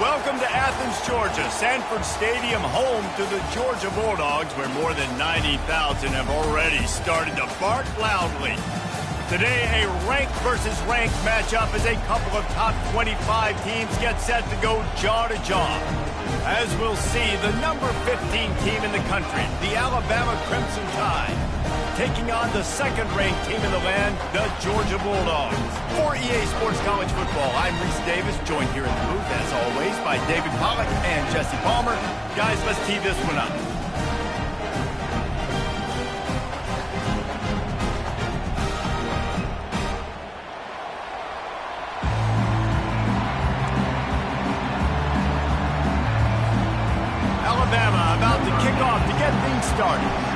Welcome to Athens, Georgia, Sanford Stadium, home to the Georgia Bulldogs, where more than 90,000 have already started to bark loudly. Today, a ranked versus ranked matchup as a couple of top 25 teams get set to go jaw to jaw. As we'll see, the number 15 team in the country, the Alabama Crimson Tide, taking on the second-ranked team in the land, the Georgia Bulldogs. For EA Sports College Football, I'm Reese Davis, joined here in the booth, as always, by David Pollack and Jesse Palmer. Guys, let's tee this one up. Alabama about to kick off to get things started.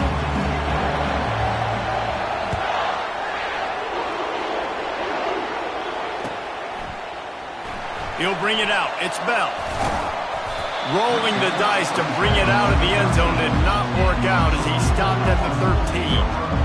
He'll bring it out. It's Bell. Rolling the dice to bring it out of the end zone did not work out as he stopped at the 13.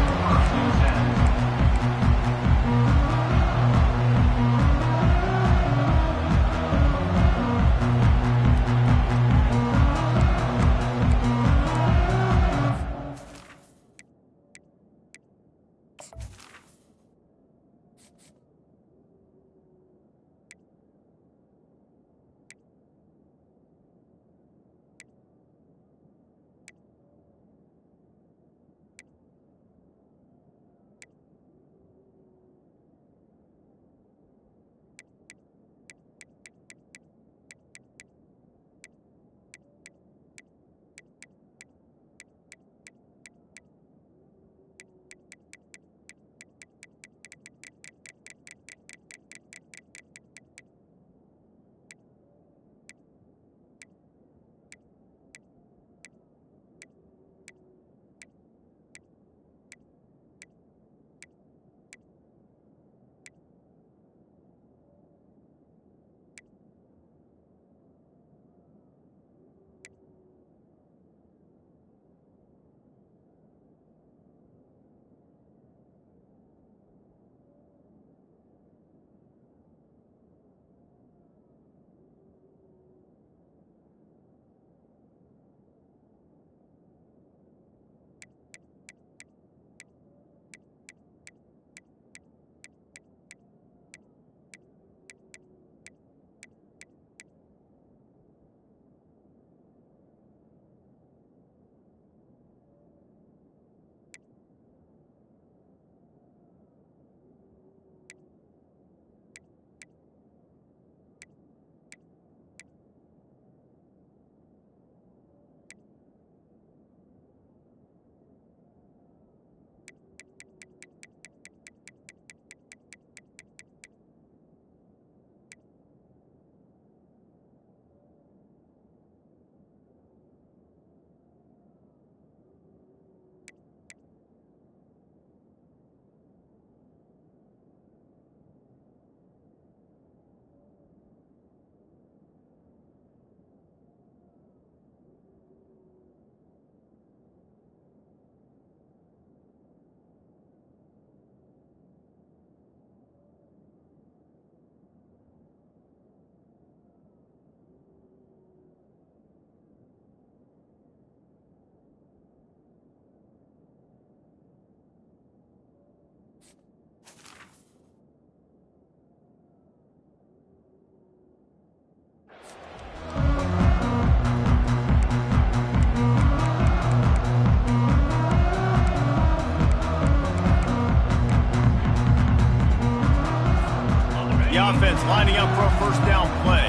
Offense lining up for a first down play.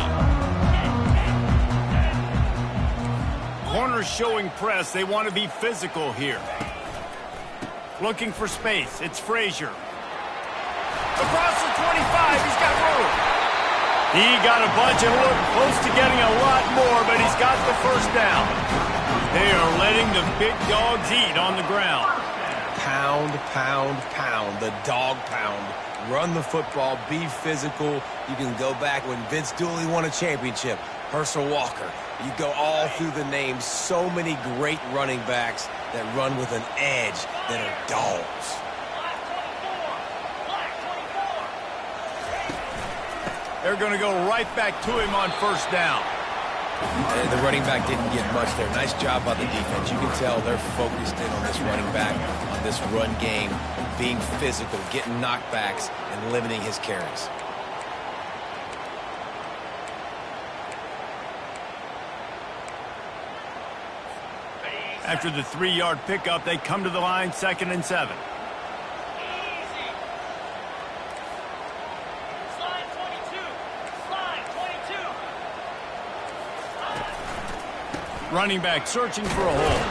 Corners showing press. They want to be physical here. Looking for space. It's Frazier. Across the 25. He's got room. He got a bunch and looked close to getting a lot more, but he's got the first down. They are letting the big dogs eat on the ground. Pound, pound, pound. The dog pound. Run the football, be physical. You can go back when Vince Dooley won a championship, Herschel Walker. You go all through the names. So many great running backs that run with an edge that are dogs. They're going to go right back to him on first down. The running back didn't get much there. Nice job by the defense. You can tell they're focused in on this running back, on this run game, being physical, getting knockbacks, and limiting his carries. After the 3-yard pickup, they come to the line, 2nd and 7. Running back searching for a hole.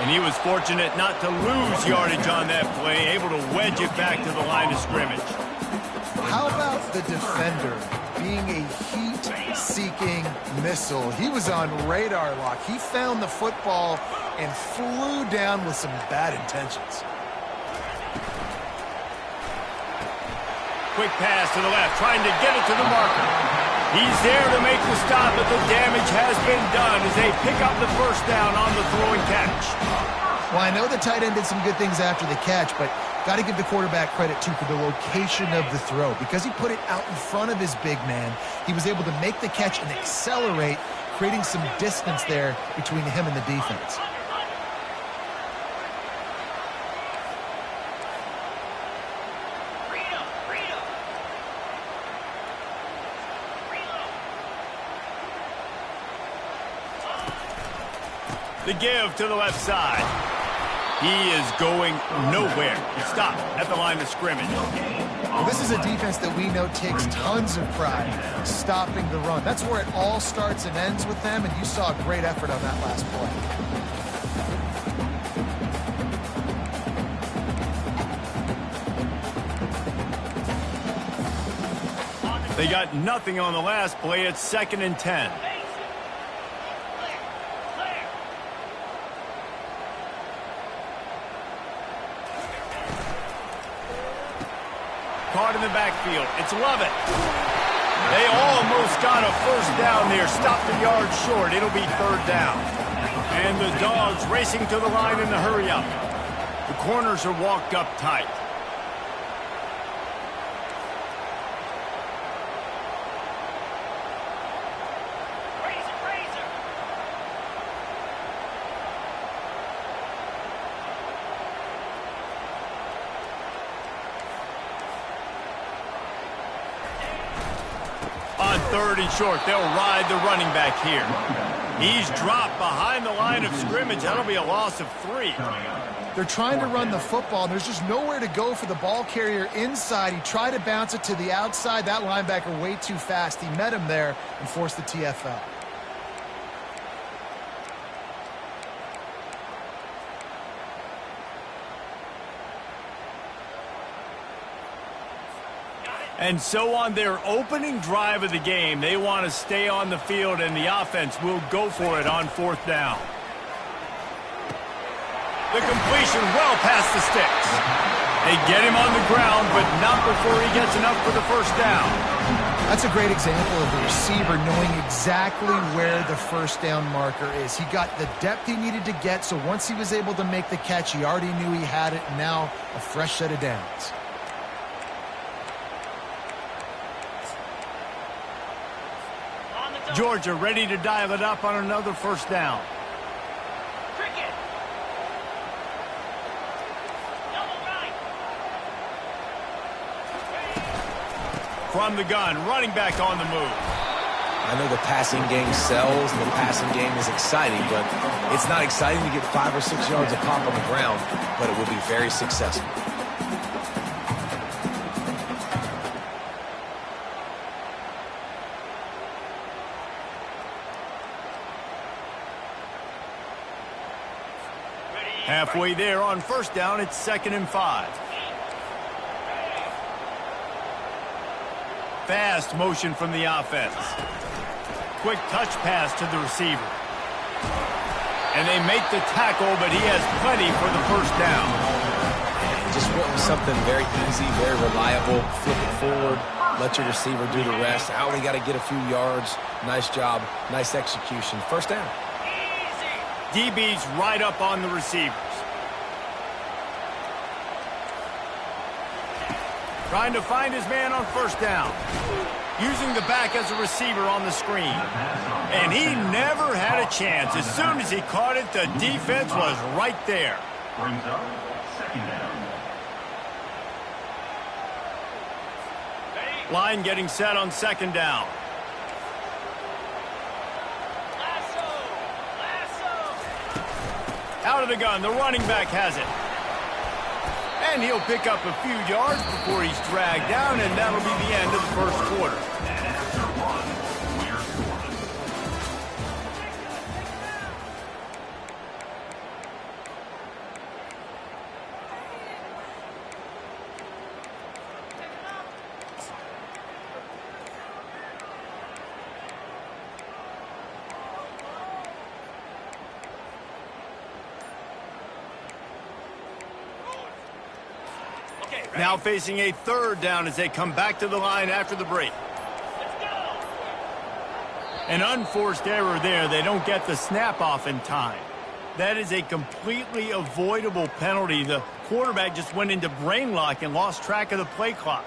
And he was fortunate not to lose yardage on that play, able to wedge it back to the line of scrimmage. How about the defender being a heat-seeking missile? He was on radar lock. He found the football and flew down with some bad intentions. Quick pass to the left, trying to get it to the marker. He's there to make the stop, but the damage has been done as they pick up the first down on the throw and catch. Well, I know the tight end did some good things after the catch, but got to give the quarterback credit, too, for the location of the throw. Because he put it out in front of his big man, he was able to make the catch and accelerate, creating some distance there between him and the defense. The give to the left side. He is going nowhere. Stop at the line of scrimmage. Well, this is a defense that we know takes tons of pride stopping the run. That's where it all starts and ends with them, and you saw a great effort on that last play. They got nothing on the last play. It's 2nd and 10. Caught in the backfield. It's Lovett. They almost got a first down there. Stopped a yard short. It'll be 3rd down. And the Dogs racing to the line in the hurry up. The corners are walked up tight. On 3rd and short, they'll ride the running back here. He's dropped behind the line of scrimmage. That'll be a loss of 3. They're trying to run the football, and there's just nowhere to go for the ball carrier inside. He tried to bounce it to the outside. That linebacker way too fast. He met him there and forced the TFL. And so on their opening drive of the game, they want to stay on the field, and the offense will go for it on 4th down. The completion well past the sticks. They get him on the ground, but not before he gets enough for the first down. That's a great example of the receiver knowing exactly where the first down marker is. He got the depth he needed to get, so once he was able to make the catch, he already knew he had it, and now a fresh set of downs. Georgia ready to dial it up on another first down. Cricket. Double right. From the gun, running back on the move. I know the passing game sells, the passing game is exciting, but it's not exciting to get 5 or 6 yards of pop on the ground, but it will be very successful. Halfway there on first down, it's 2nd and 5. Fast motion from the offense. Quick touch pass to the receiver. And they make the tackle, but he has plenty for the first down. Just went with something very easy, very reliable. Flip it forward, let your receiver do the rest. I only got to get a few yards. Nice job, nice execution. First down. DB's right up on the receivers. Trying to find his man on first down. using the back as a receiver on the screen. And he never had a chance. As soon as he caught it, the defense was right there. Brings up second down. Line getting set on second down. Out of the gun, the running back has it. And he'll pick up a few yards before he's dragged down, and that'll be the end of the first quarter. And after one, we're scoring. Now facing a third down as they come back to the line after the break. An unforced error there. They don't get the snap off in time. That is a completely avoidable penalty. The quarterback just went into brain lock and lost track of the play clock.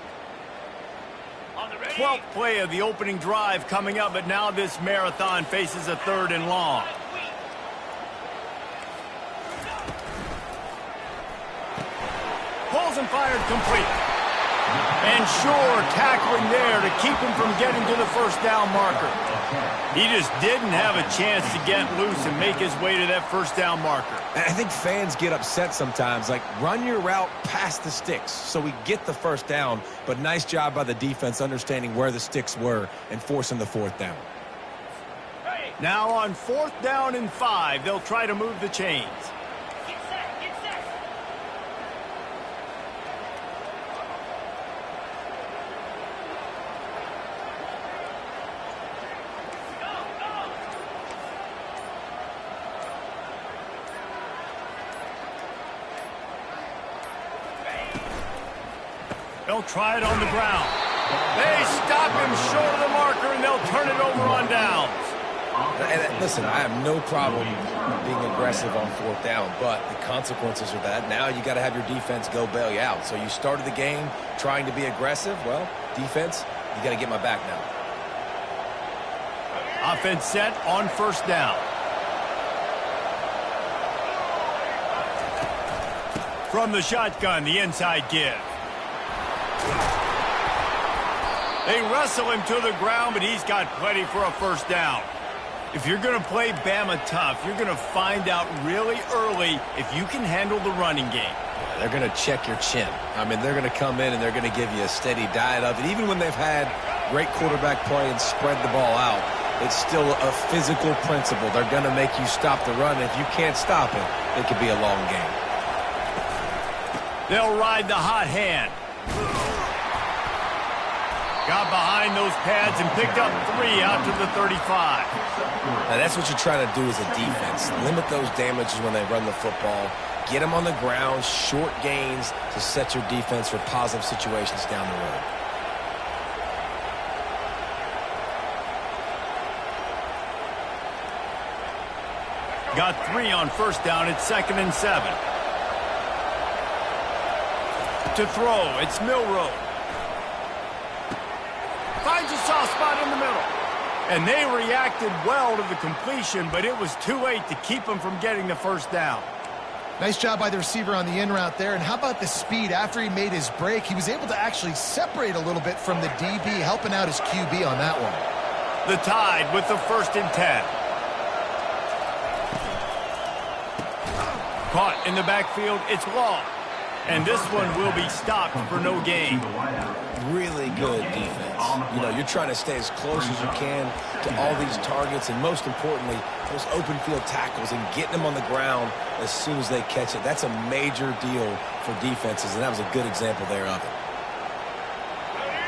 12th play of the opening drive coming up, but now this marathon faces a third and long. Pulls and fired complete. And sure, tackling there to keep him from getting to the first down marker. He just didn't have a chance to get loose and make his way to that first down marker. I think fans get upset sometimes, like run your route past the sticks so we get the first down, but nice job by the defense understanding where the sticks were and forcing the fourth down. Now on 4th down and 5, they'll try to move the chains. They'll try it on the ground. They stop him short of the marker, and they'll turn it over on downs. And listen, I have no problem being aggressive on 4th down, but the consequences of that, now you got to have your defense go bail you out. So you started the game trying to be aggressive. Well, defense, you got to get my back now. Offense set on 1st down. From the shotgun, the inside give. They wrestle him to the ground, but he's got plenty for a first down. If you're going to play Bama tough, you're going to find out really early if you can handle the running game. They're going to check your chin. I mean, they're going to come in and they're going to give you a steady diet of it. Even when they've had great quarterback play and spread the ball out, it's still a physical principle. They're going to make you stop the run. If you can't stop it, it could be a long game. They'll ride the hot hand. Got behind those pads and picked up 3 out to the 35. Now that's what you're trying to do as a defense. Limit those damages when they run the football. Get them on the ground, short gains to set your defense for positive situations down the road. Got 3 on 1st down. It's 2nd and 7. To throw, it's Milroe. Finds a soft spot in the middle. And they reacted well to the completion, but it was too late to keep them from getting the first down. Nice job by the receiver on the in route there. And how about the speed? After he made his break, he was able to actually separate a little bit from the DB, helping out his QB on that one. The Tide with the 1st and 10. Caught in the backfield, it's Law. And this one will be stopped for no gain. Really good defense. You know, you're trying to stay as close as you can to all these targets, and most importantly, those open field tackles and getting them on the ground as soon as they catch it. That's a major deal for defenses, and that was a good example there of it.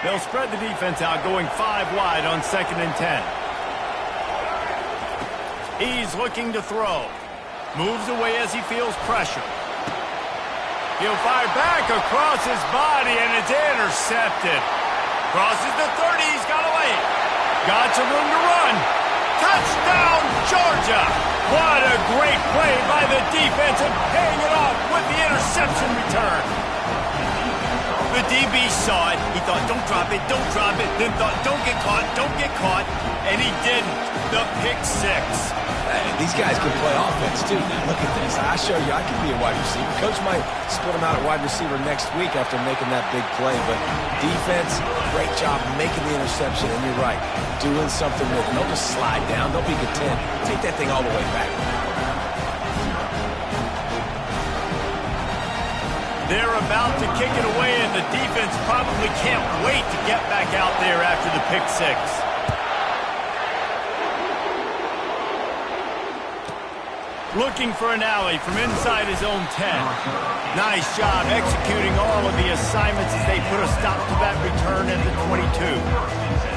They'll spread the defense out, going 5 wide on 2nd and 10. He's looking to throw. Moves away as he feels pressure. He'll fire back across his body, and it's intercepted. Crosses the 30, he's got away. Got some room to run. Touchdown, Georgia! What a great play by the defense, and paying it off with the interception return. The DB saw it. He thought, don't drop it, don't drop it. Then thought, don't get caught. And he didn't. The pick six. Hey, these guys can play offense, too. Now, look at this. I show you I can be a wide receiver. Coach might split him out at wide receiver next week after making that big play. But defense, great job making the interception. And you're right, doing something with it. Don't just slide down. Don't be content. Take that thing all the way back. They're about to kick it away, and the defense probably can't wait to get back out there after the pick six. Looking for an alley from inside his own 10. Nice job executing all of the assignments as they put a stop to that return at the 22.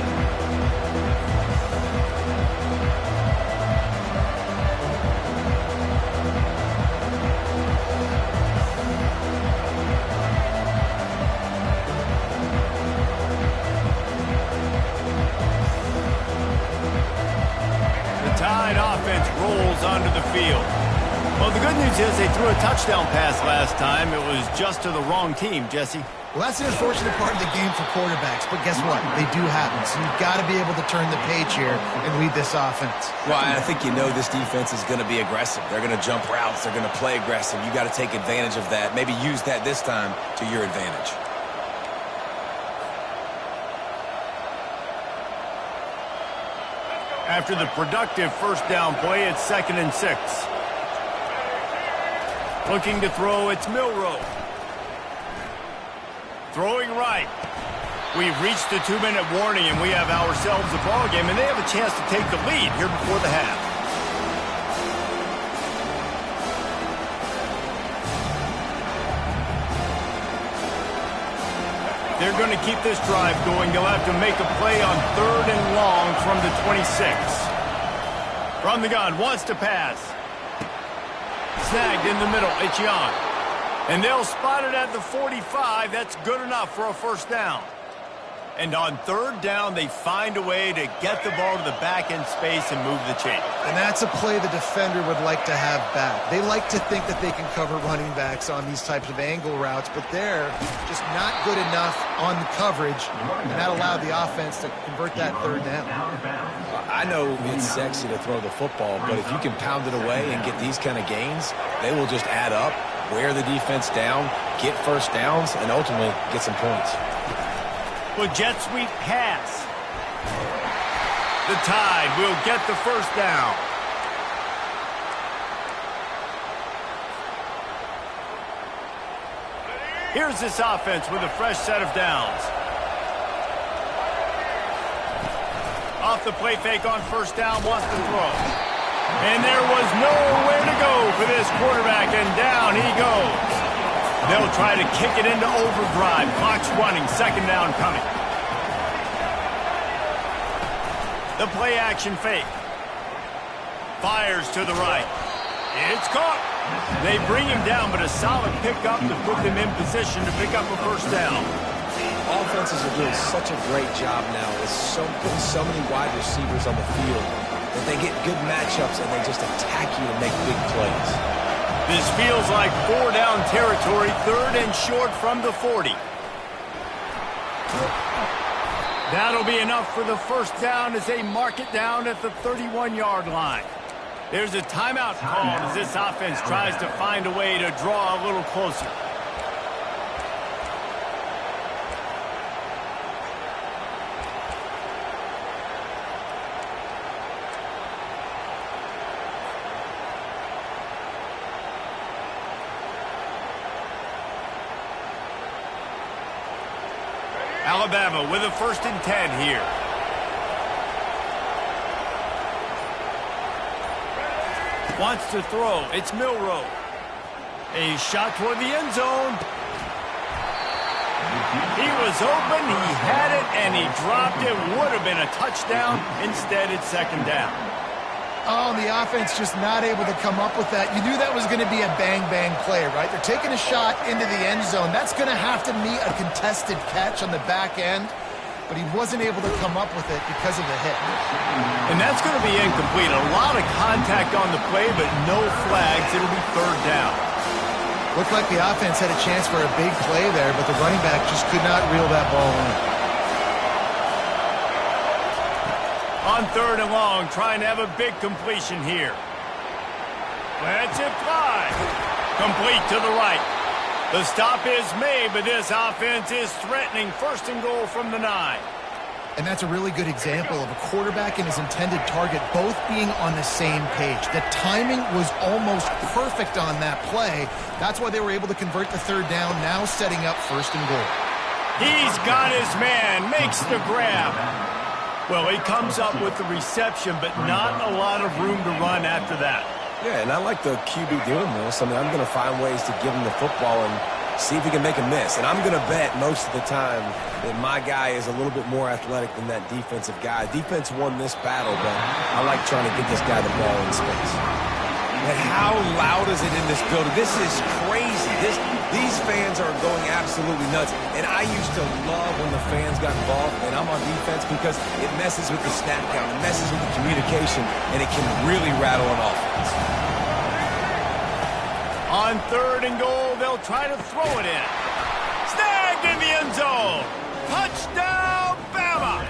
Offense rolls onto the field. Well, the good news is they threw a touchdown pass last time. It was just to the wrong team, Jesse. Well, that's an unfortunate part of the game for quarterbacks, but guess what? They do happen, so you've got to be able to turn the page here and lead this offense. Well, I think you know this defense is going to be aggressive. They're going to jump routes. They're going to play aggressive. You got to take advantage of that. Maybe use that this time to your advantage. After the productive first down play, it's 2nd and 6. Looking to throw, it's Milroe. Throwing right. We've reached the 2-minute warning, and we have ourselves a ball game, and they have a chance to take the lead here before the half. They're going to keep this drive going. They'll have to make a play on 3rd and long from the 26. From the gun, wants to pass. Snagged in the middle, it's Young. And they'll spot it at the 45. That's good enough for a first down. And on 3rd down, they find a way to get the ball to the back end space and move the chain. And that's a play the defender would like to have back. They like to think that they can cover running backs on these types of angle routes, but they're just not good enough on the coverage, and that allowed the offense to convert that 3rd down. I know it's sexy to throw the football, but if you can pound it away and get these kind of gains, they will just add up, wear the defense down, get first downs, and ultimately get some points. With jet sweep pass. The Tide will get the first down. Here's this offense with a fresh set of downs. Off the play fake on first down, wants to throw. And there was nowhere to go for this quarterback, and down he goes. They'll try to kick it into overdrive. Clock's running. 2nd down coming. The play action fake. Fires to the right. It's caught. They bring him down, but a solid pickup to put them in position to pick up a first down. Offenses are doing such a great job now with putting so many wide receivers on the field that they get good matchups and they just attack you to make big plays. This feels like 4-down territory, 3rd and short from the 40. That'll be enough for the first down as they mark it down at the 31-yard line. There's a timeout called as this offense tries to find a way to draw a little closer. Alabama with a 1st and 10 here. Wants to throw. It's Milroe. A shot toward the end zone. He was open, he had it, and he dropped it. Would have been a touchdown. Instead, it's 2nd down. Oh, and the offense just not able to come up with that. You knew that was going to be a bang-bang play, right? They're taking a shot into the end zone. That's going to have to meet a contested catch on the back end, but he wasn't able to come up with it because of the hit. And that's going to be incomplete. A lot of contact on the play, but no flags. It'll be 3rd down. Looked like the offense had a chance for a big play there, but the running back just could not reel that ball in. On 3rd and long, trying to have a big completion here. Lets it fly. Complete to the right. The stop is made, but this offense is threatening 1st and goal from the 9. And that's a really good example of a quarterback and his intended target both being on the same page. The timing was almost perfect on that play. That's why they were able to convert the 3rd down, now setting up 1st and goal. He's got his man, makes the grab. Well, he comes up with the reception, but not a lot of room to run after that. Yeah, and I like the QB doing this. I mean, I'm going to find ways to give him the football and see if he can make a miss. And I'm going to bet most of the time that my guy is a little bit more athletic than that defensive guy. Defense won this battle, but I like trying to get this guy the ball in space. And how loud is it in this building? This is crazy. These fans are going absolutely nuts. And I used to love when the fans got involved, and I'm on defense because it messes with the snap count, it messes with the communication, and it can really rattle an offense. On 3rd and goal, they'll try to throw it in. Snagged in the end zone. Touchdown, Bama.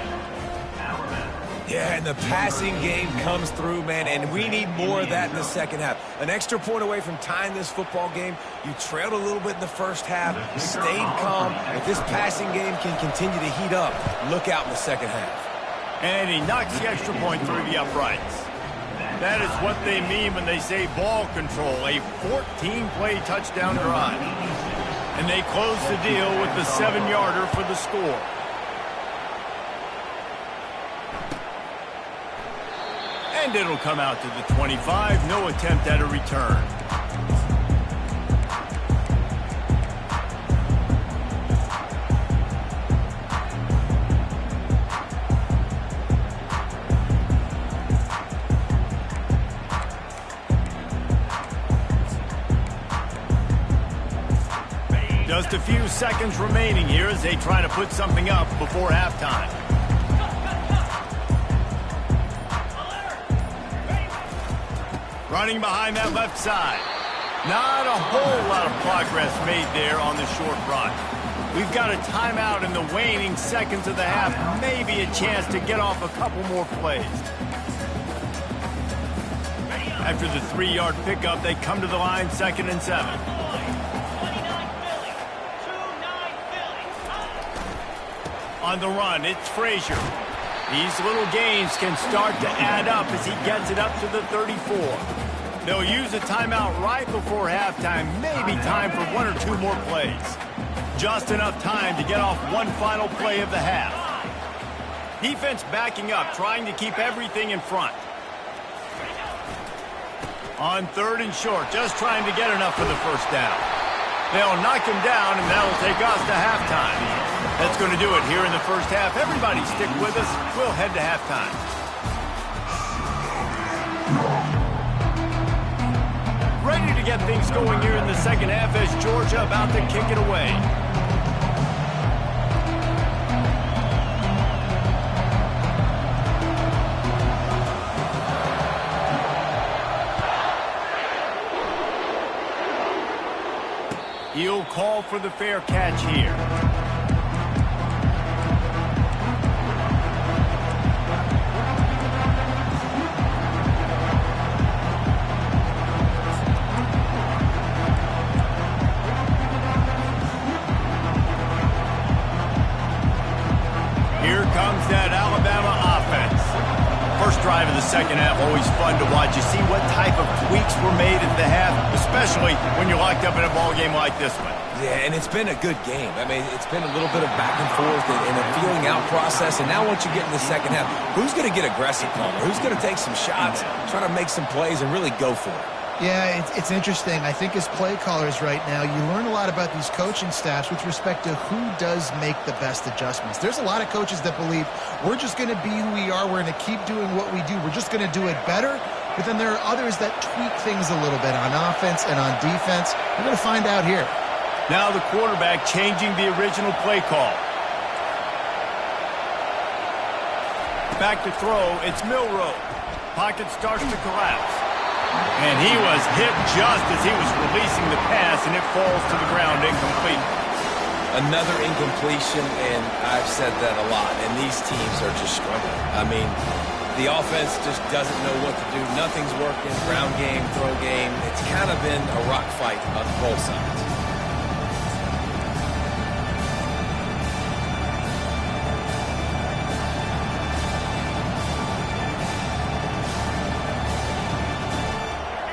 Yeah, and the passing game comes through, man, and we need more of that in the second half. An extra point away from tying this football game. You trailed a little bit in the first half, stayed calm. If this passing game can continue to heat up, look out in the second half. And he knocks the extra point through the uprights. That is what they mean when they say ball control, a 14-play touchdown drive. And they close the deal with the 7-yarder for the score. And it'll come out to the 25. No attempt at a return. Just a few seconds remaining here as they try to put something up before halftime. Running behind that left side. Not a whole lot of progress made there on the short run. We've got a timeout in the waning seconds of the half. Maybe a chance to get off a couple more plays. After the 3-yard pickup, they come to the line 2nd and 7. On the run, it's Frazier. These little gains can start to add up as he gets it up to the 34. They'll use a timeout right before halftime. Maybe time for 1 or 2 more plays. Just enough time to get off one final play of the half. Defense backing up, trying to keep everything in front. On 3rd and short, just trying to get enough for the 1st down. They'll knock him down, and that'll take us to halftime. That's going to do it here in the first half. Everybody stick with us. We'll head to halftime. Ready to get things going here in the second half as Georgia about to kick it away. He'll call for the fair catch here. Here comes that Alabama offense. First drive of the second half, always fun to watch. You see what type of tweaks were made at the half, especially when you're locked up in a ball game like this one. Yeah, and it's been a good game. I mean, it's been a little bit of back and forth and a feeling out process. And now once you get in the second half, who's going to get aggressive, Palmer? Who's going to take some shots, try to make some plays, and really go for it? Yeah, it's interesting. I think as play callers right now, you learn a lot about these coaching staffs with respect to who does make the best adjustments. There's a lot of coaches that believe we're just going to be who we are. We're going to keep doing what we do. We're just going to do it better. But then there are others that tweak things a little bit on offense and on defense. We're going to find out here. Now the quarterback changing the original play call. Back to throw, it's Milroe. Pocket starts to collapse. And he was hit just as he was releasing the pass, and it falls to the ground incomplete. Another incompletion, and I've said that a lot, and these teams are just struggling. I mean, the offense just doesn't know what to do. Nothing's working. Ground game, throw game. It's kind of been a rock fight on both sides.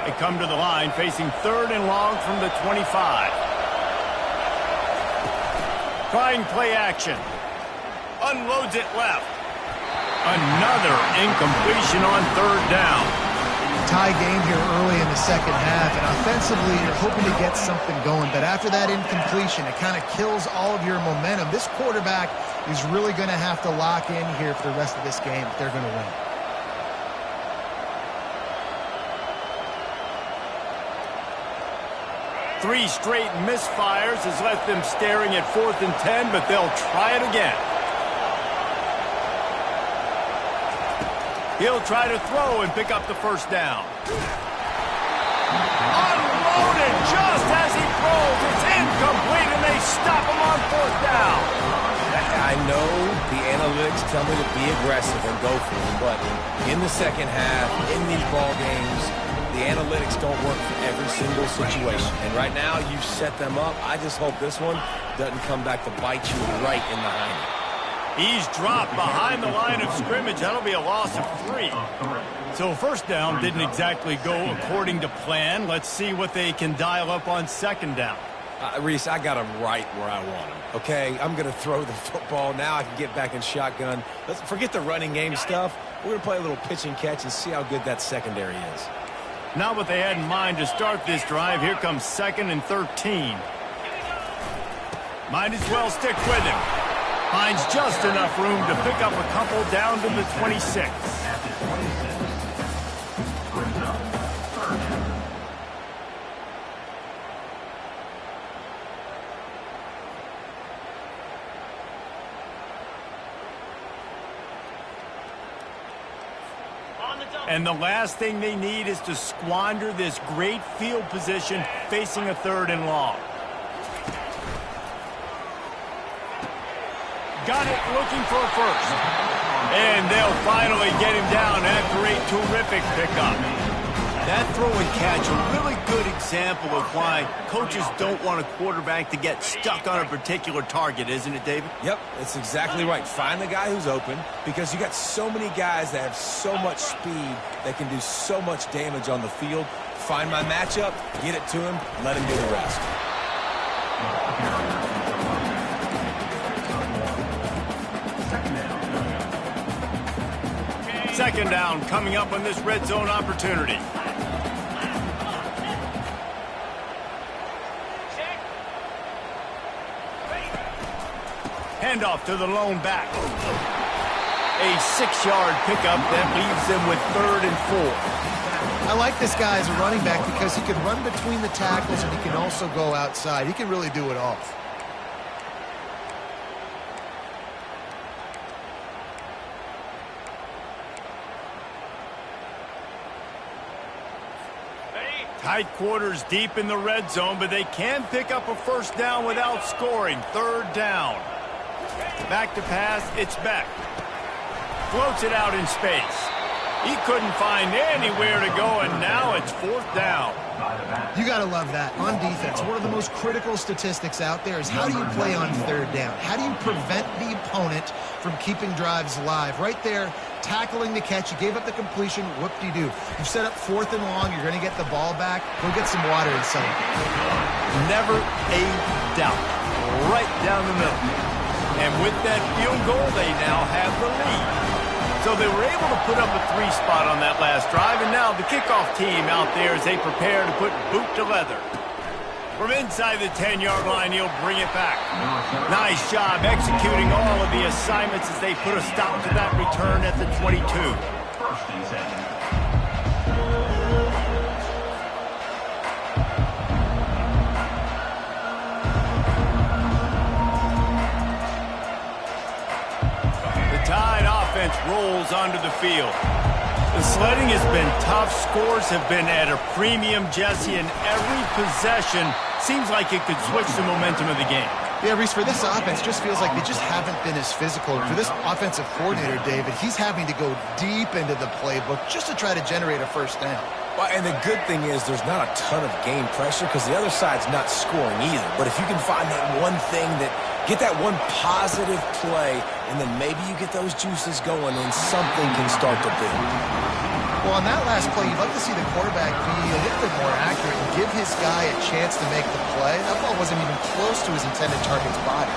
They come to the line facing 3rd and long from the 25. Trying play action. Unloads it left. Another incompletion on 3rd down. Tie game here early in the second half, and offensively you're hoping to get something going, but after that incompletion, it kind of kills all of your momentum. This quarterback is really going to have to lock in here for the rest of this game if they're going to win. Three straight misfires has left them staring at 4th and 10, but they'll try it again. He'll try to throw and pick up the 1st down. Unloaded just as he throws. It's incomplete, and they stop him on 4th down. I know the analytics tell me to be aggressive and go for them, but in the second half, in these ball games, the analytics don't work for every single situation. And right now, you've set them up. I just hope this one doesn't come back to bite you right in the hind. He's dropped behind the line of scrimmage. That'll be a loss of 3. So 1st down didn't exactly go according to plan. Let's see what they can dial up on 2nd down. Reese, I got him right where I want him. Okay, I'm going to throw the football. Now I can get back in shotgun. Let's forget the running game stuff. We're going to play a little pitch and catch and see how good that secondary is. Not what they had in mind to start this drive. Here comes 2nd and 13. Might as well stick with him. Finds just enough room to pick up a couple down to the 26. At the 26. Brings up 3rd down. On the double. And the last thing they need is to squander this great field position facing a 3rd and long. Got it, looking for a 1st. And they'll finally get him down after a terrific pickup. That throw and catch, a really good example of why coaches don't want a quarterback to get stuck on a particular target, isn't it, David? Yep, that's exactly right. Find the guy who's open, because you got so many guys that have so much speed that can do so much damage on the field. Find my matchup, get it to him, let him do the rest. 2nd down coming up on this red zone opportunity. Handoff to the lone back. A 6-yard pickup that leaves them with 3rd and 4. I like this guy as a running back because he can run between the tackles and he can also go outside. He can really do it all. Tight quarters deep in the red zone, but they can pick up a 1st down without scoring. 3rd down. Back to pass, it's Beck. Floats it out in space. He couldn't find anywhere to go, and now it's 4th down. You got to love that. On defense, one of the most critical statistics out there is how do you play on 3rd down? How do you prevent the opponent from keeping drives alive? Right there, tackling the catch. You gave up the completion. Whoop-de-doo. You set up 4th and long. You're going to get the ball back. Go get some water inside. Never a doubt. Right down the middle. And with that field goal, they now have the lead. So they were able to put up a 3 spot on that last drive, and now the kickoff team out there as they prepare to put boot to leather. From inside the 10-yard line, he'll bring it back. Nice job executing all of the assignments as they put a stop to that return at the 22. 1st and 10. The Tide offense rolls onto the field. The sledding has been tough. Scores have been at a premium, Jesse, and every possession seems like it could switch the momentum of the game. Yeah, Reese, for this offense, just feels like they just haven't been as physical. And for this offensive coordinator, David, he's having to go deep into the playbook just to try to generate a first down. Well, and the good thing is there's not a ton of game pressure because the other side's not scoring either. But if you can find that one thing get that one positive play, and then maybe you get those juices going and something can start to build. Well, on that last play, you'd like to see the quarterback be a little bit more accurate and give his guy a chance to make the play. That ball wasn't even close to his intended target's body.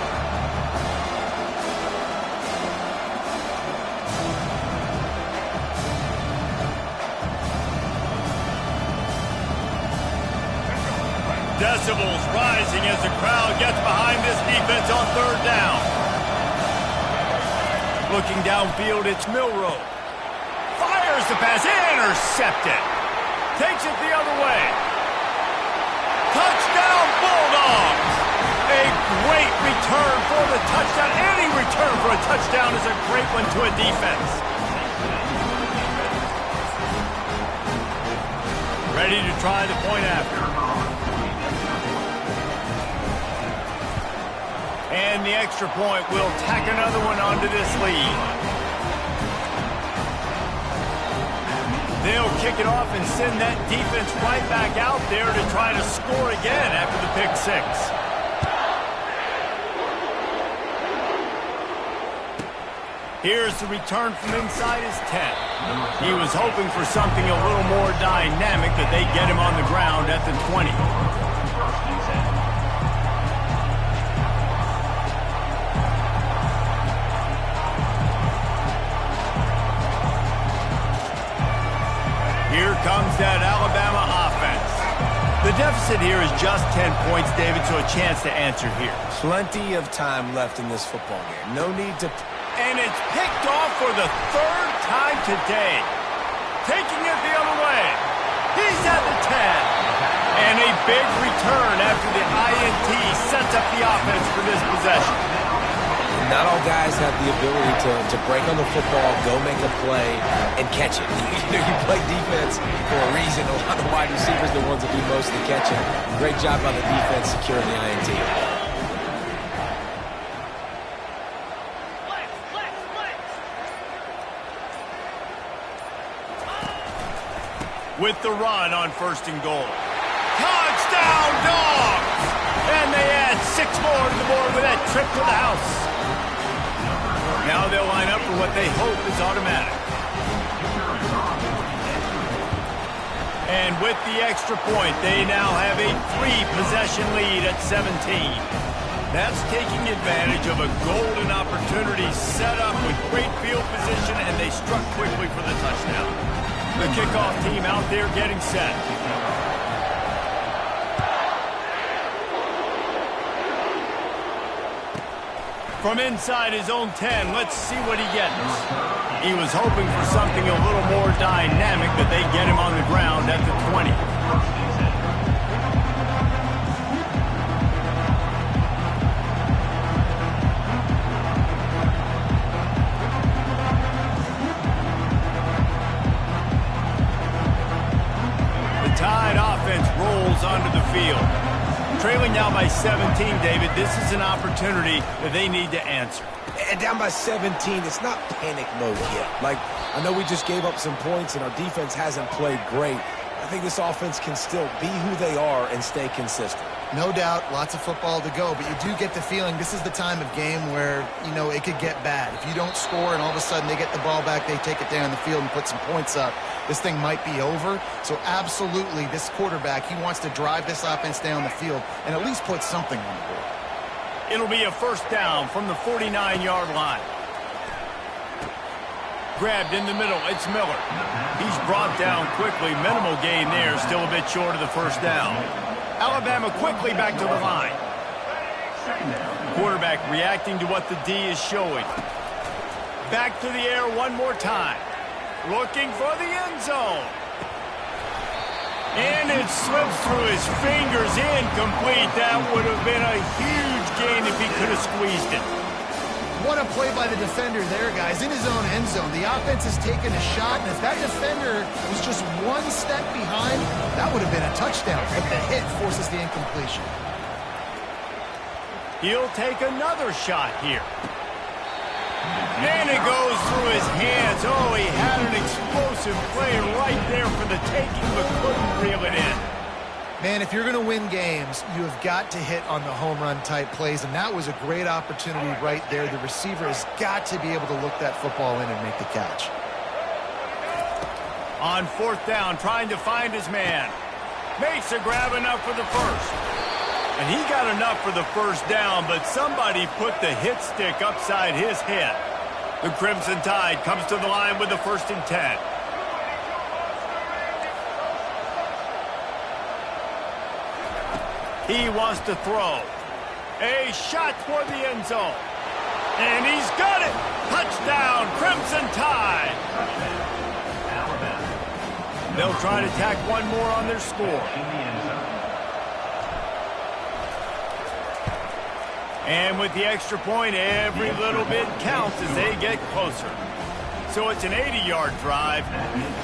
Decibels rising as the crowd gets behind this defense on third down. Looking downfield, it's Milroe. Fires the pass, intercepted. Takes it the other way. Touchdown, Bulldogs! A great return for the touchdown. Any return for a touchdown is a great one to a defense. Ready to try the point after. And the extra point will tack another one onto this lead. They'll kick it off and send that defense right back out there to try to score again after the pick six. Here's the return from inside his 10. He was hoping for something a little more dynamic, that they get him on the ground at the 20. Here comes that Alabama offense. The deficit here is just 10 points, David, so a chance to answer here. Plenty of time left in this football game. No need to... And it's picked off for the third time today. Taking it the other way. He's at the 10. And a big return after the INT sets up the offense for this possession. Not all guys have the ability to break on the football, go make a play, and catch it. You play defense for a reason. A lot of wide receivers are the ones that do most of the catching. Great job by the defense securing the INT. With the run on first and goal. Touchdown, Dogs! And they add 6 more to the board with that trip to the house. Now they'll line up for what they hope is automatic. And with the extra point, they now have a 3-possession lead at 17. That's taking advantage of a golden opportunity set up with great field position, and they struck quickly for the touchdown. The kickoff team out there getting set. From inside his own 10, let's see what he gets. He was hoping for something a little more dynamic, but they get him on the ground at the 20. The Tide offense rolls onto the field. Trailing now by 17, David, this is an opportunity that they need to answer. And down by 17, it's not panic mode yet. Like, I know we just gave up some points and our defense hasn't played great. I think this offense can still be who they are and stay consistent. No doubt, lots of football to go, but you do get the feeling this is the time of game where, it could get bad. If you don't score and all of a sudden they get the ball back, they take it down the field and put some points up, this thing might be over. So absolutely, this quarterback, he wants to drive this offense down the field and at least put something on the board. It'll be a first down from the 49-yard line. Grabbed in the middle, it's Miller. He's brought down quickly. Minimal gain there, still a bit short of the first down. Alabama quickly back to the line. Quarterback reacting to what the D is showing. Back to the air one more time. Looking for the end zone. And it slips through his fingers, incomplete. That would have been a huge gain if he could have squeezed it. What a play by the defender there, guys. In his own end zone, the offense has taken a shot, and if that defender was just one step behind, that would have been a touchdown. But the hit forces the incompletion. He'll take another shot here. And it goes through his hands. Oh, he had an explosive play right there for the taking, but couldn't reel it in. Man, if you're going to win games, you have got to hit on the home run type plays, and that was a great opportunity right there. The receiver has got to be able to look that football in and make the catch. On 4th down, trying to find his man. Makes a grab enough for the first. And he got enough for the first down, but somebody put the hit stick upside his head. The Crimson Tide comes to the line with the 1st and 10. He wants to throw. A shot toward the end zone. And he's got it. Touchdown, Crimson Tide. They'll try to tack one more on their score. And with the extra point, every little bit counts as they get closer. So it's an 80-yard drive,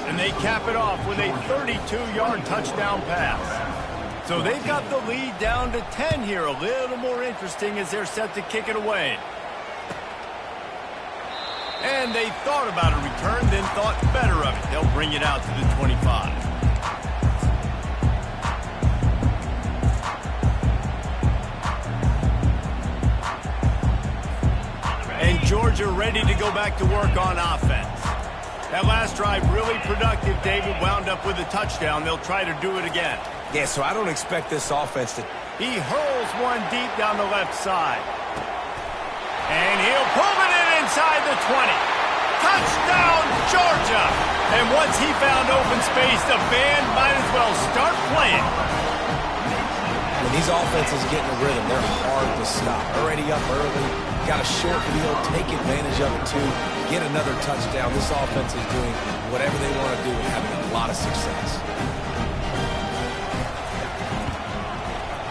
and they cap it off with a 32-yard touchdown pass. So they've got the lead down to 10 here. A little more interesting as they're set to kick it away. And they thought about a return, then thought better of it. They'll bring it out to the 25. And Georgia ready to go back to work on offense. That last drive really productive. David wound up with a touchdown. They'll try to do it again. Yeah, so I don't expect this offense to... He hurls one deep down the left side. And he'll pull it in inside the 20. Touchdown, Georgia! And once he found open space, the band might as well start playing. When these offenses get in a rhythm, they're hard to stop. Already up early, got a short field, take advantage of it too, get another touchdown. This offense is doing whatever they want to do and having a lot of success.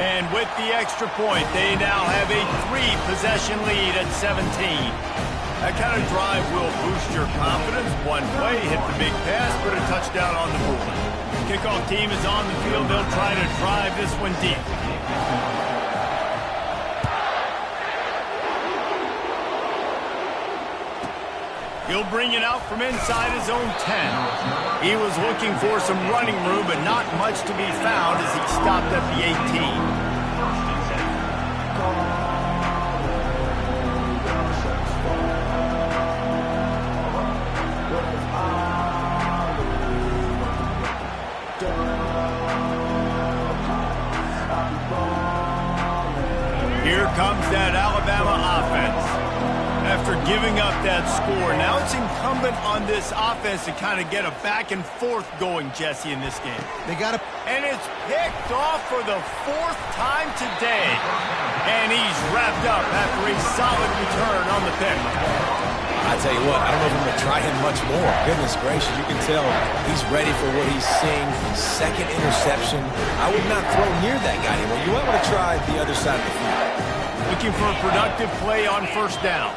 And with the extra point, they now have a 3-possession lead at 17. That kind of drive will boost your confidence. One play, hit the big pass, put a touchdown on the board. Kickoff team is on the field. They'll try to drive this one deep. He'll bring it out from inside his own 10. He was looking for some running room, but not much to be found as he stopped at the 18. Here comes that Alabama offense. After giving up that score, now it's incumbent on this offense to kind of get a back and forth going, Jesse, in this game. They got to... And it's picked off for the 4th time today. And he's wrapped up after a solid return on the pick. I tell you what, I don't know if I'm going to try him much more. Goodness gracious, you can tell he's ready for what he's seeing. 2nd interception. I would not throw near that guy anymore. You might want to try the other side of the field. Looking for a productive play on 1st down.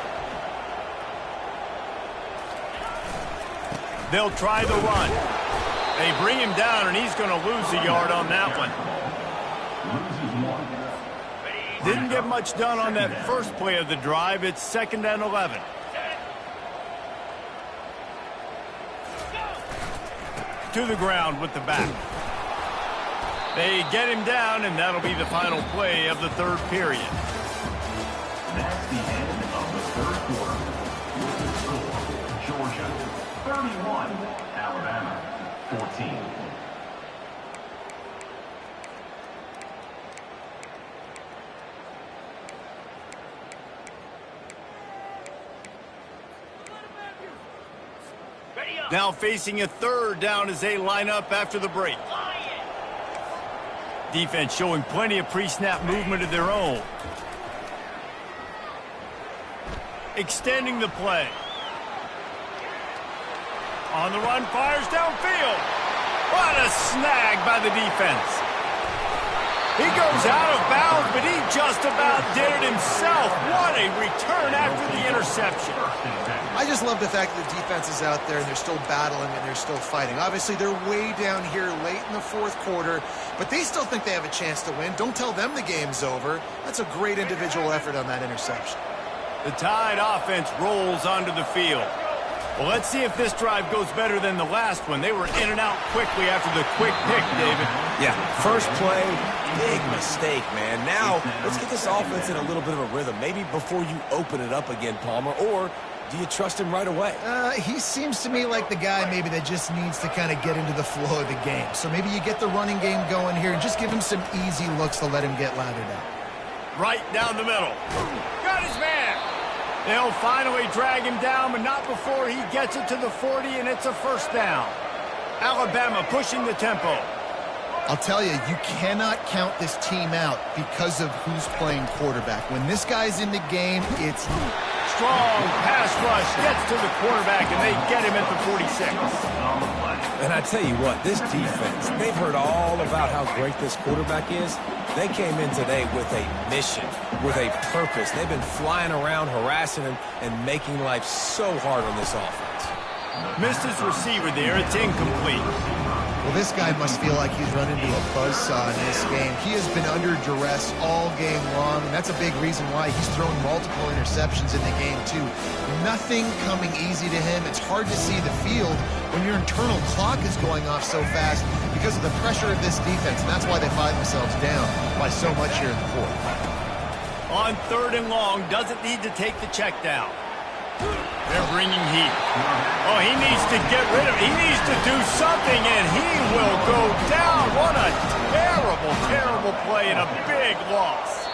They'll try the run. They bring him down, and he's going to lose a yard on that one. Didn't get much done on that first play of the drive. It's 2nd and 11. To the ground with the back. They get him down, and that'll be the final play of the 3rd period. That's the end of the 3rd quarter. With the score, Georgia 31, Alabama 14. Now facing a 3rd down as they line up after the break. Defense showing plenty of pre-snap movement of their own. Extending the play. On the run, fires downfield. What a snag by the defense. He goes out of bounds, but he just about did it himself. What a return after the interception. I just love the fact that the defense is out there and they're still battling and they're still fighting. Obviously, they're way down here late in the fourth quarter, but they still think they have a chance to win. Don't tell them the game's over. That's a great individual effort on that interception. The Tide offense rolls onto the field. Well, let's see if this drive goes better than the last one. They were in and out quickly after the quick pick, David. Yeah, first play, big mistake, man. Now, let's get this offense in a little bit of a rhythm. Maybe before you open it up again, Palmer, or do you trust him right away? He seems to me like the guy maybe that just needs to kind of get into the flow of the game. So maybe you get the running game going here and just give him some easy looks to let him get lathered up. Right down the middle. Got his man. They'll finally drag him down, but not before he gets it to the 40, and it's a first down. Alabama pushing the tempo. I'll tell you, you cannot count this team out because of who's playing quarterback. When this guy's in the game, it's strong pass rush gets to the quarterback, and they get him at the 46. And I tell you what, this defense, they've heard all about how great this quarterback is. They came in today with a mission, with a purpose. They've been flying around, harassing him, and making life so hard on this offense. Missed his receiver there. It's incomplete. Well, this guy must feel like he's run into a buzzsaw in this game. He has been under duress all game long, and that's a big reason why he's thrown multiple interceptions in the game, too. Nothing coming easy to him. It's hard to see the field when your internal clock is going off so fast because of the pressure of this defense, and that's why they find themselves down by so much here in the fourth. On 3rd and long, doesn't need to take the check down. They're bringing heat. Oh, he needs to get rid of it. He needs to do something, and he will go down. What a terrible, terrible play and a big loss.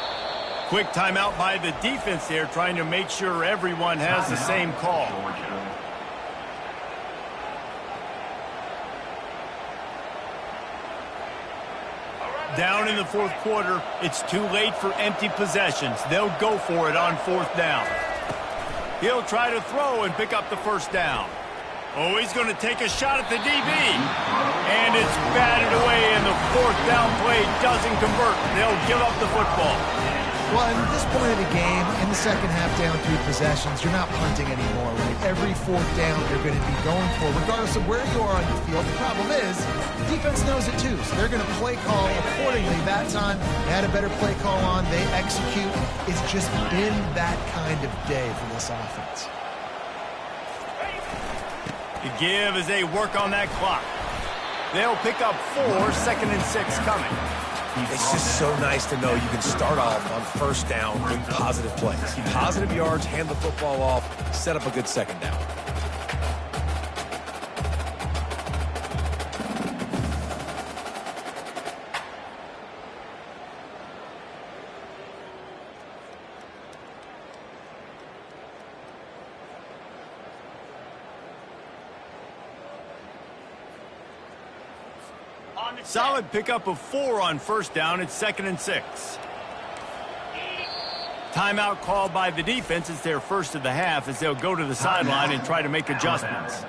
Quick timeout by the defense there, trying to make sure everyone has the same call. Down in the fourth quarter, it's too late for empty possessions. They'll go for it on 4th down. He'll try to throw and pick up the first down. Oh, he's going to take a shot at the DB. And it's batted away, and the 4th down play doesn't convert. They'll give up the football. Well, at this point of the game, in the second half down 3 possessions, you're not punting anymore, right? Every 4th down you're going to be going for, regardless of where you are on the field. The problem is, the defense knows it too, so they're going to play call accordingly. That time, they had a better play call on. They execute. It's just been that kind of day for this offense. The give as they work on that clock. They'll pick up 4, 2nd and 6 coming. It's just so nice to know you can start off on 1st down with positive plays. Positive yards, hand the football off, set up a good 2nd down. Solid pickup of 4 on 1st down. It's 2nd and 6. Timeout called by the defense. It's their first of the half as they'll go to the sideline and try to make adjustments.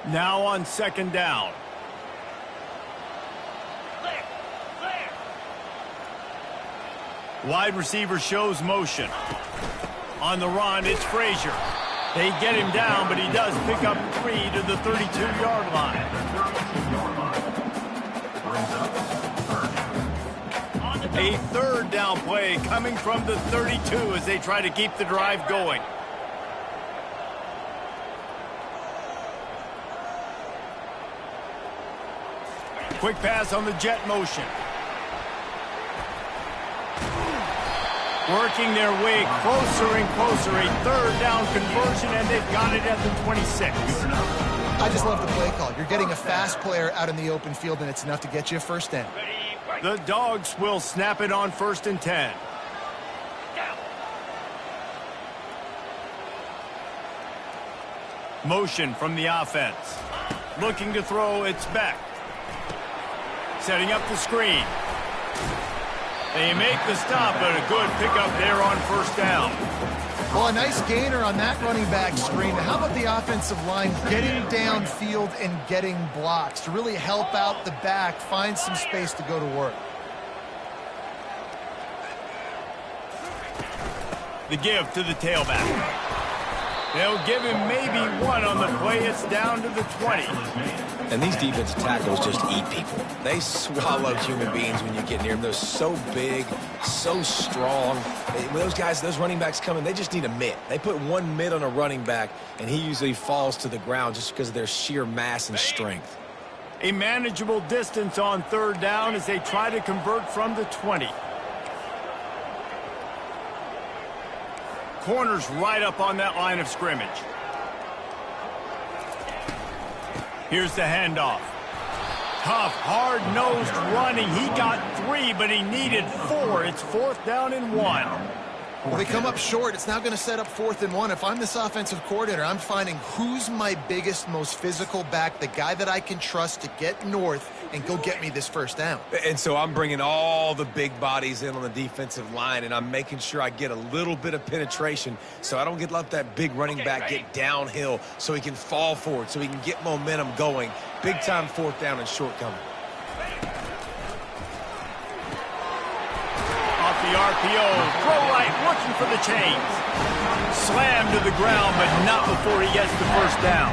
Now on 2nd down. Wide receiver shows motion. On the run, it's Frazier. They get him down, but he does pick up 3 to the 32-yard line. A 3rd down play coming from the 32 as they try to keep the drive going. Quick pass on the jet motion. Working their way closer and closer. A 3rd down conversion, and they've got it at the 26. I just love the play call. You're getting a fast player out in the open field, and it's enough to get you a 1st down. The Dogs will snap it on 1st and 10. Motion from the offense. Looking to throw, it's Beck. Setting up the screen. They make the stop, but a good pickup there on 1st down. Well, a nice gainer on that running back screen. How about the offensive line getting downfield and getting blocks to really help out the back, find some space to go to work? The give to the tailback. They'll give him maybe one on the play. It's down to the 20. And these defensive tackles just eat people. They swallow human beings when you get near them. They're so big, so strong. When those guys, those running backs come in, they just need a mitt. They put one mitt on a running back, and he usually falls to the ground just because of their sheer mass and strength. A manageable distance on third down as they try to convert from the 20. Corners right up on that line of scrimmage. Here's the handoff. Tough, hard-nosed running. He got 3, but he needed 4. It's 4th down and 1. Well, they come up short. It's now going to set up 4th and 1. If I'm this offensive coordinator, I'm finding who's my biggest, most physical back, the guy that I can trust to get north and go get me this first down. And so I'm bringing all the big bodies in on the defensive line, and I'm making sure I get a little bit of penetration so I don't let that big running back get downhill so he can fall forward, so he can get momentum going. Big-time 4th down and short coming. Off the RPO, throw right, looking for the chains. Slam to the ground, but not before he gets the first down.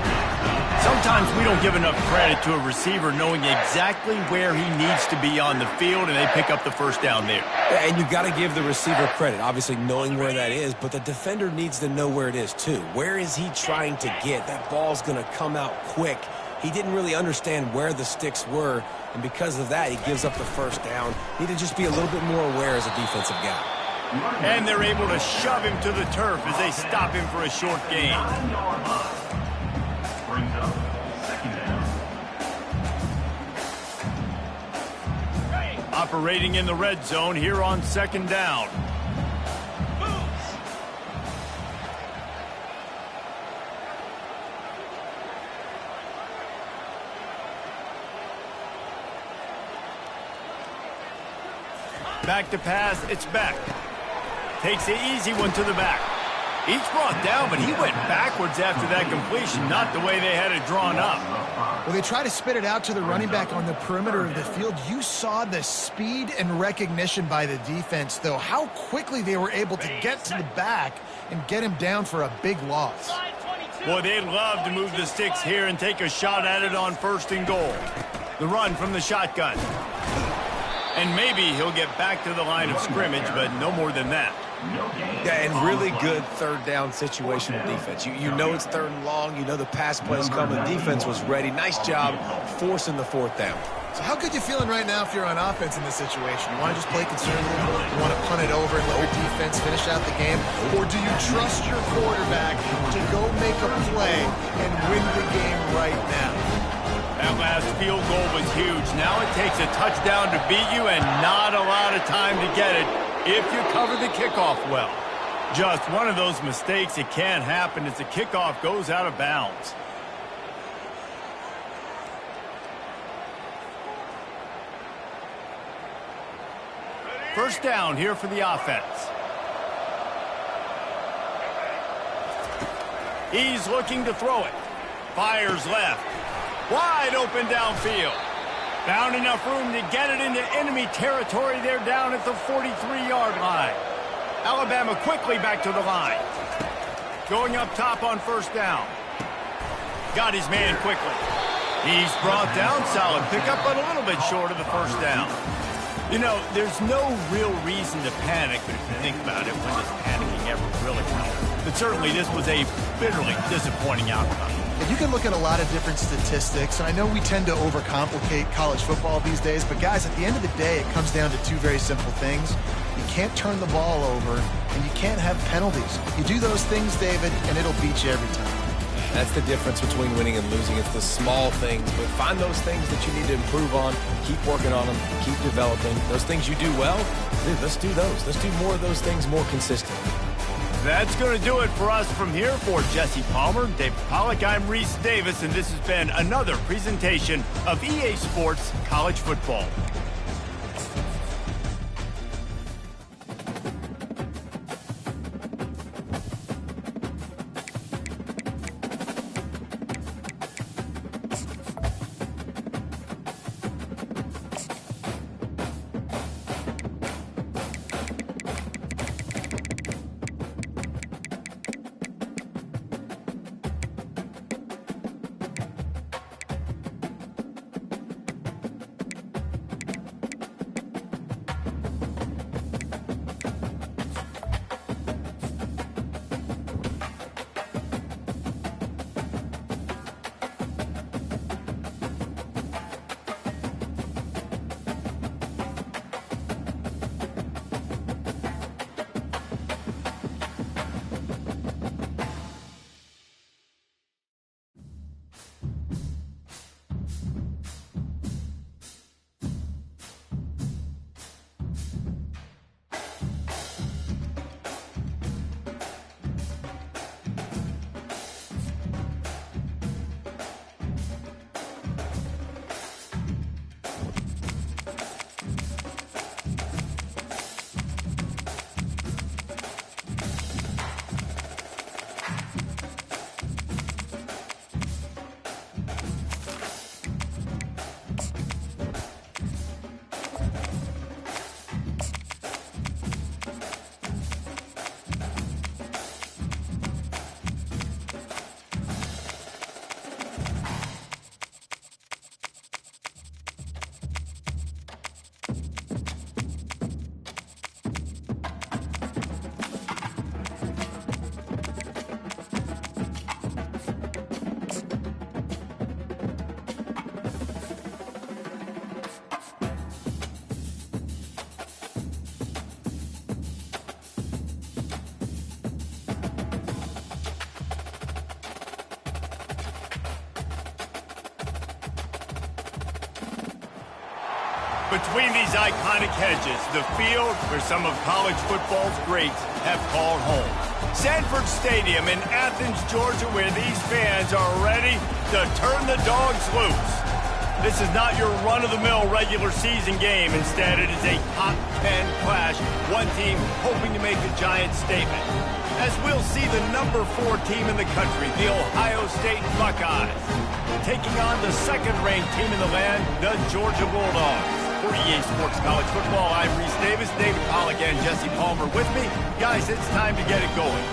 Sometimes we don't give enough credit to a receiver knowing exactly where he needs to be on the field, and they pick up the first down there. And you've got to give the receiver credit, obviously knowing where that is, but the defender needs to know where it is too. Where is he trying to get? That ball's going to come out quick. He didn't really understand where the sticks were, and because of that, he gives up the first down. Need to just be a little bit more aware as a defensive guy. And they're able to shove him to the turf as they stop him for a short gain. Brings up 2nd down. Operating in the red zone here on 2nd down. Back to pass, it's back. Takes the easy one to the back. He's brought down, but he went backwards after that completion, not the way they had it drawn up. Well, they try to spit it out to the running back on the perimeter of the field. You saw the speed and recognition by the defense, though, how quickly they were able to get to the back and get him down for a big loss. Boy, they'd love to move the sticks here and take a shot at it on 1st and goal. The run from the shotgun. And maybe he'll get back to the line of scrimmage, but no more than that. Yeah, and really good 3rd down situational defense. You know it's 3rd and long. You know the pass play's coming. The defense was ready. Nice job forcing the 4th down. So how good you feeling right now if you're on offense in this situation? You want to just play conservative? You want to punt it over and let your defense finish out the game? Or do you trust your quarterback to go make a play and win the game right now? That last field goal was huge. Now it takes a touchdown to beat you and not a lot of time to get it if you cover the kickoff well. Just one of those mistakes. It can't happen as the kickoff goes out of bounds. First down here for the offense. He's looking to throw it. Fires left. Wide open downfield. Found enough room to get it into enemy territory. They're down at the 43-yard line. Alabama quickly back to the line. Going up top on 1st down. Got his man quickly. He's brought down. Solid pickup, but a little bit short of the first down. You know, there's no real reason to panic, but if you think about it, when does panicking ever really help? But certainly this was a bitterly disappointing outcome. You can look at a lot of different statistics, and I know we tend to overcomplicate college football these days, but guys, at the end of the day, it comes down to 2 very simple things. You can't turn the ball over, and you can't have penalties. You do those things, David, and it'll beat you every time. That's the difference between winning and losing. It's the small things, but find those things that you need to improve on. Keep working on them. Keep developing. Those things you do well, dude, let's do those. Let's do more of those things more consistently. That's going to do it for us from here. For Jesse Palmer, David Pollack, I'm Reese Davis, and this has been another presentation of EA Sports College Football. Between these iconic hedges, the field where some of college football's greats have called home. Sanford Stadium in Athens, Georgia, where these fans are ready to turn the dogs loose. This is not your run-of-the-mill regular season game. Instead, it is a top 10 clash, one team hoping to make a giant statement. As we'll see the number 4 team in the country, the Ohio State Buckeyes, taking on the second-ranked team in the land, the Georgia Bulldogs. For EA Sports College Football, I'm Reese Davis, David Pollack, and Jesse Palmer with me. Guys, it's time to get it going.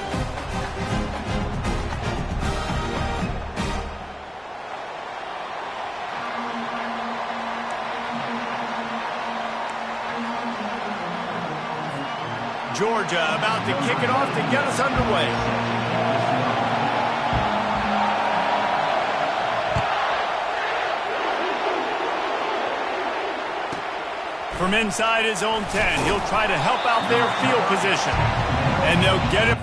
Georgia about to kick it off to get us underway. From inside his own 10, he'll try to help out their field position. And they'll get it.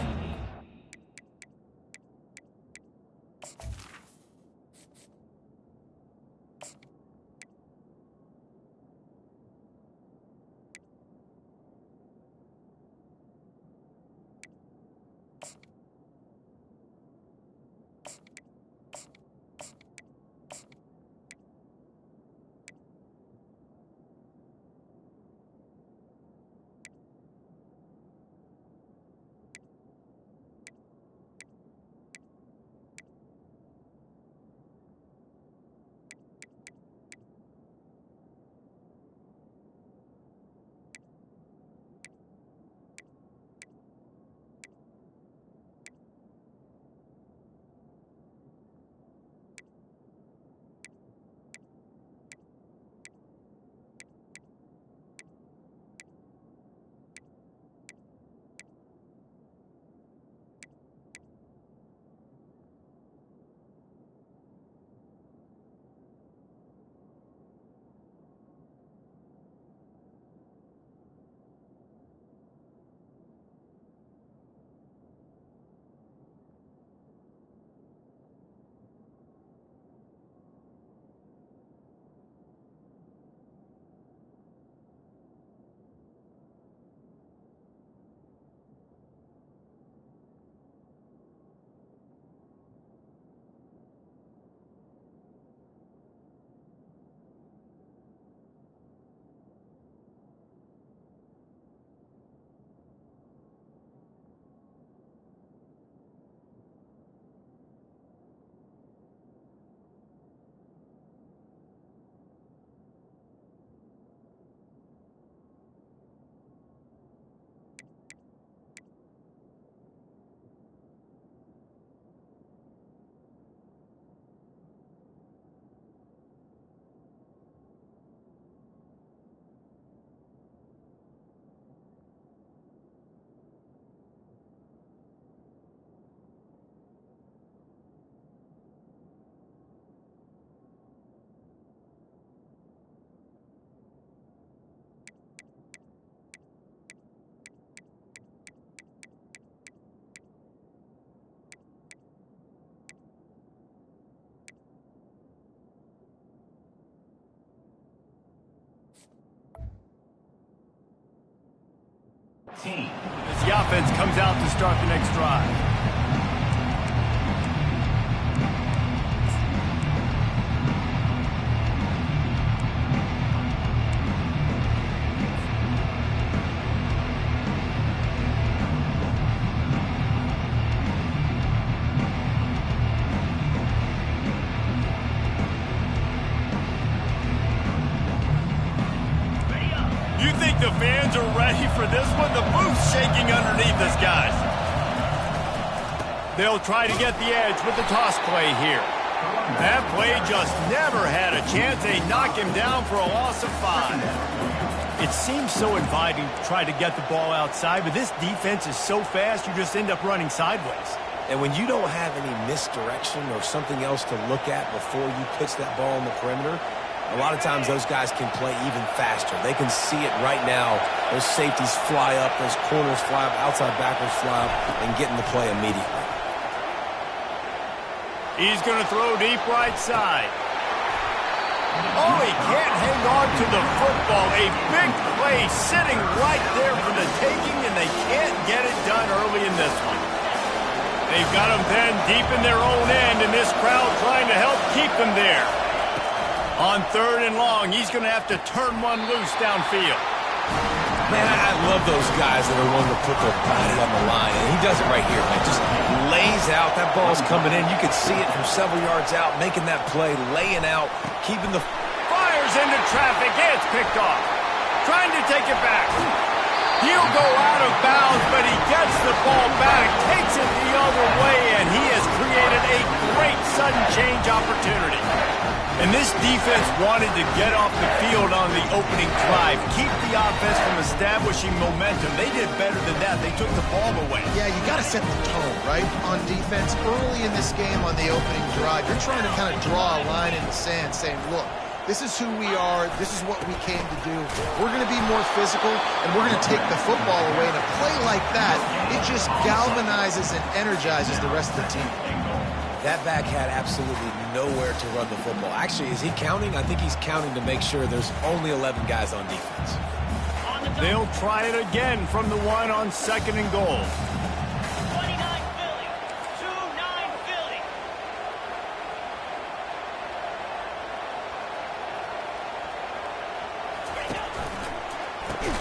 As the offense comes out to start the next drive. You think the fans are ready for this one? The booth's shaking underneath us, guys. They'll try to get the edge with the toss play here. That play just never had a chance. They knock him down for a loss of 5. It seems so inviting to try to get the ball outside, but this defense is so fast you just end up running sideways. And when you don't have any misdirection or something else to look at before you pitch that ball on the perimeter, a lot of times those guys can play even faster. They can see it right now. Those safeties fly up, those corners fly up, outside backers fly up, and get in the play immediately. He's going to throw deep right side. Oh, he can't hang on to the football. A big play sitting right there for the taking, and they can't get it done early in this one. They've got them then deep in their own end, and this crowd trying to help keep them there. On 3rd and long, he's going to have to turn one loose downfield. Man, I love those guys that are willing to put their body on the line, and he does it right here, man. Just lays out. That ball's coming in. You can see it from several yards out, making that play, laying out, keeping the... Fires into traffic. It's picked off. Trying to take it back. He'll go out of bounds, but he gets the ball back, takes it the other way, and he has created a great sudden change opportunity. And this defense wanted to get off the field on the opening drive, keep the offense from establishing momentum. They did better than that. They took the ball away. Yeah, you got to set the tone, right? On defense, early in this game on the opening drive, you're trying to kind of draw a line in the sand saying, look, this is who we are. This is what we came to do. We're going to be more physical, and we're going to take the football away. And a play like that, it just galvanizes and energizes the rest of the team. That back had absolutely nowhere to run the football. Actually, is he counting? I think he's counting to make sure there's only 11 guys on defense. They'll try it again from the 1 on 2nd and goal. 29 Philly. 2-9 Philly.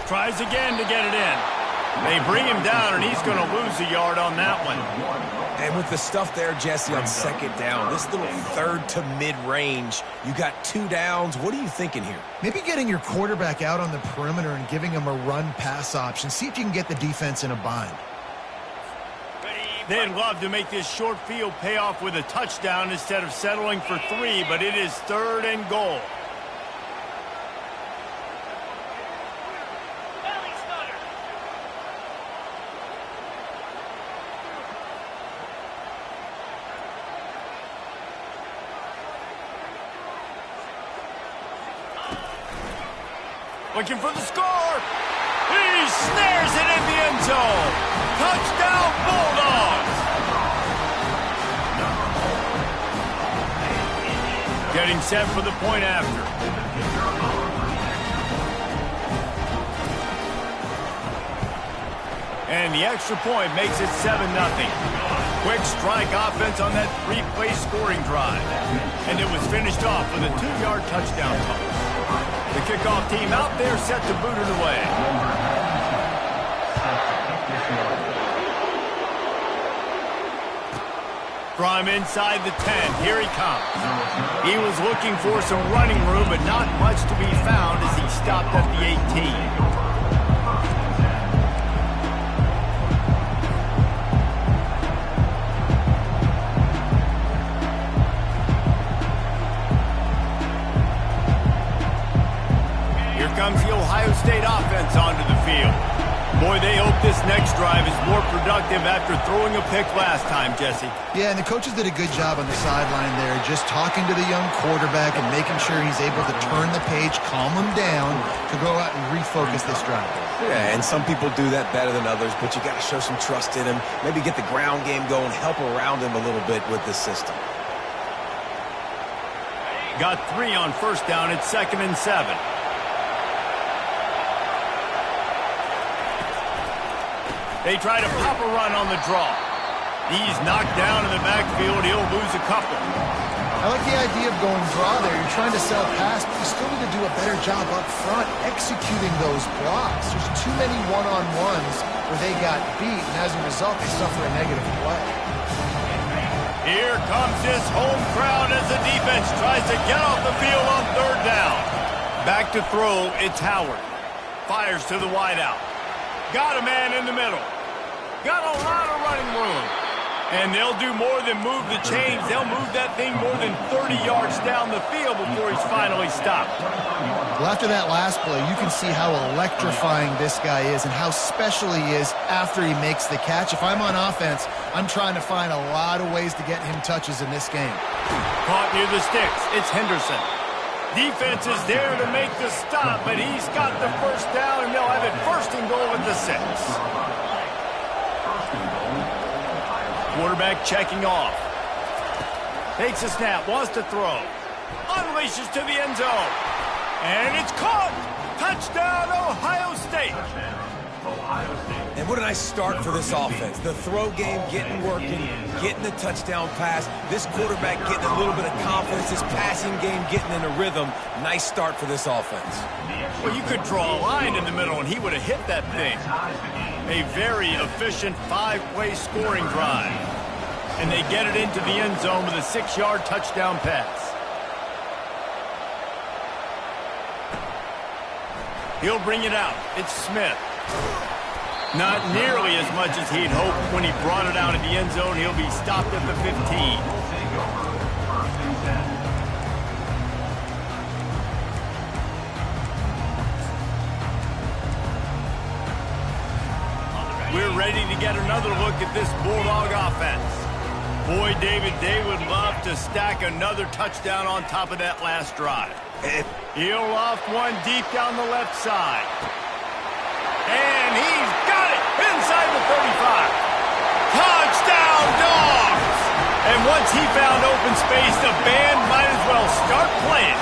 Tries again to get it in. They bring him down, and he's going to lose a yard on that one. And with the stuff there, Jesse, on 2nd down, this little 3rd to mid-range, you got 2 downs. What are you thinking here? Maybe getting your quarterback out on the perimeter and giving him a run-pass option. See if you can get the defense in a bind. They'd love to make this short field pay off with a touchdown instead of settling for 3, but it is 3rd and goal. Looking for the score. He snares it in the end zone. Touchdown, Bulldogs. Getting set for the point after. And the extra point makes it 7-0. Quick strike offense on that 3-play scoring drive. And it was finished off with a 2-yard touchdown toss. The kickoff team out there set to boot it away. From inside the 10, here he comes. He was looking for some running room, but not much to be found as he stopped at the 18. Comes the Ohio State offense onto the field. Boy, they hope this next drive is more productive after throwing a pick last time, Jesse. Yeah, and the coaches did a good job on the sideline there, just talking to the young quarterback and making sure he's able to turn the page, calm him down to go out and refocus this drive. Yeah, and some people do that better than others, but you got to show some trust in him, maybe get the ground game going, help around him a little bit with this system. Got 3 on 1st down at 2nd and 7. They try to pop a run on the draw. He's knocked down in the backfield. He'll lose a couple. I like the idea of going draw there. You're trying to sell pass, but you still need to do a better job up front executing those blocks. There's too many one-on-ones where they got beat, and as a result, they suffer a negative play. Here comes this home crowd as the defense tries to get off the field on 3rd down. Back to throw, it's Howard. Fires to the wideout. Got a man in the middle. Got a lot of running room. And they'll do more than move the chains. They'll move that thing more than 30 yards down the field before he's finally stopped. Well, after that last play, you can see how electrifying this guy is and how special he is after he makes the catch. If I'm on offense, I'm trying to find a lot of ways to get him touches in this game. Caught near the sticks. It's Henderson. Defense is there to make the stop, but he's got the 1st down, and they'll have it 1st and goal at the 6. Quarterback checking off. Takes a snap, wants to throw. unleashes to the end zone. And it's caught. Touchdown, Ohio State. Ohio State. And what a nice start for this offense. The throw game getting working, getting the touchdown pass. This quarterback getting a little bit of confidence. This passing game getting in a rhythm. Nice start for this offense. Well, you could draw a line in the middle, and he would have hit that thing. A very efficient 5-play scoring drive. And they get it into the end zone with a 6-yard touchdown pass. He'll bring it out. It's Smith. Not nearly as much as he'd hoped when he brought it out of the end zone. He'll be stopped at the 15. We're ready to get another look at this Bulldog offense. Boy, David, they would love to stack another touchdown on top of that last drive. He'll loft one deep down the left side. And he's got it inside the 35. Touchdown, Dogs! And once he found open space, the band might as well start playing.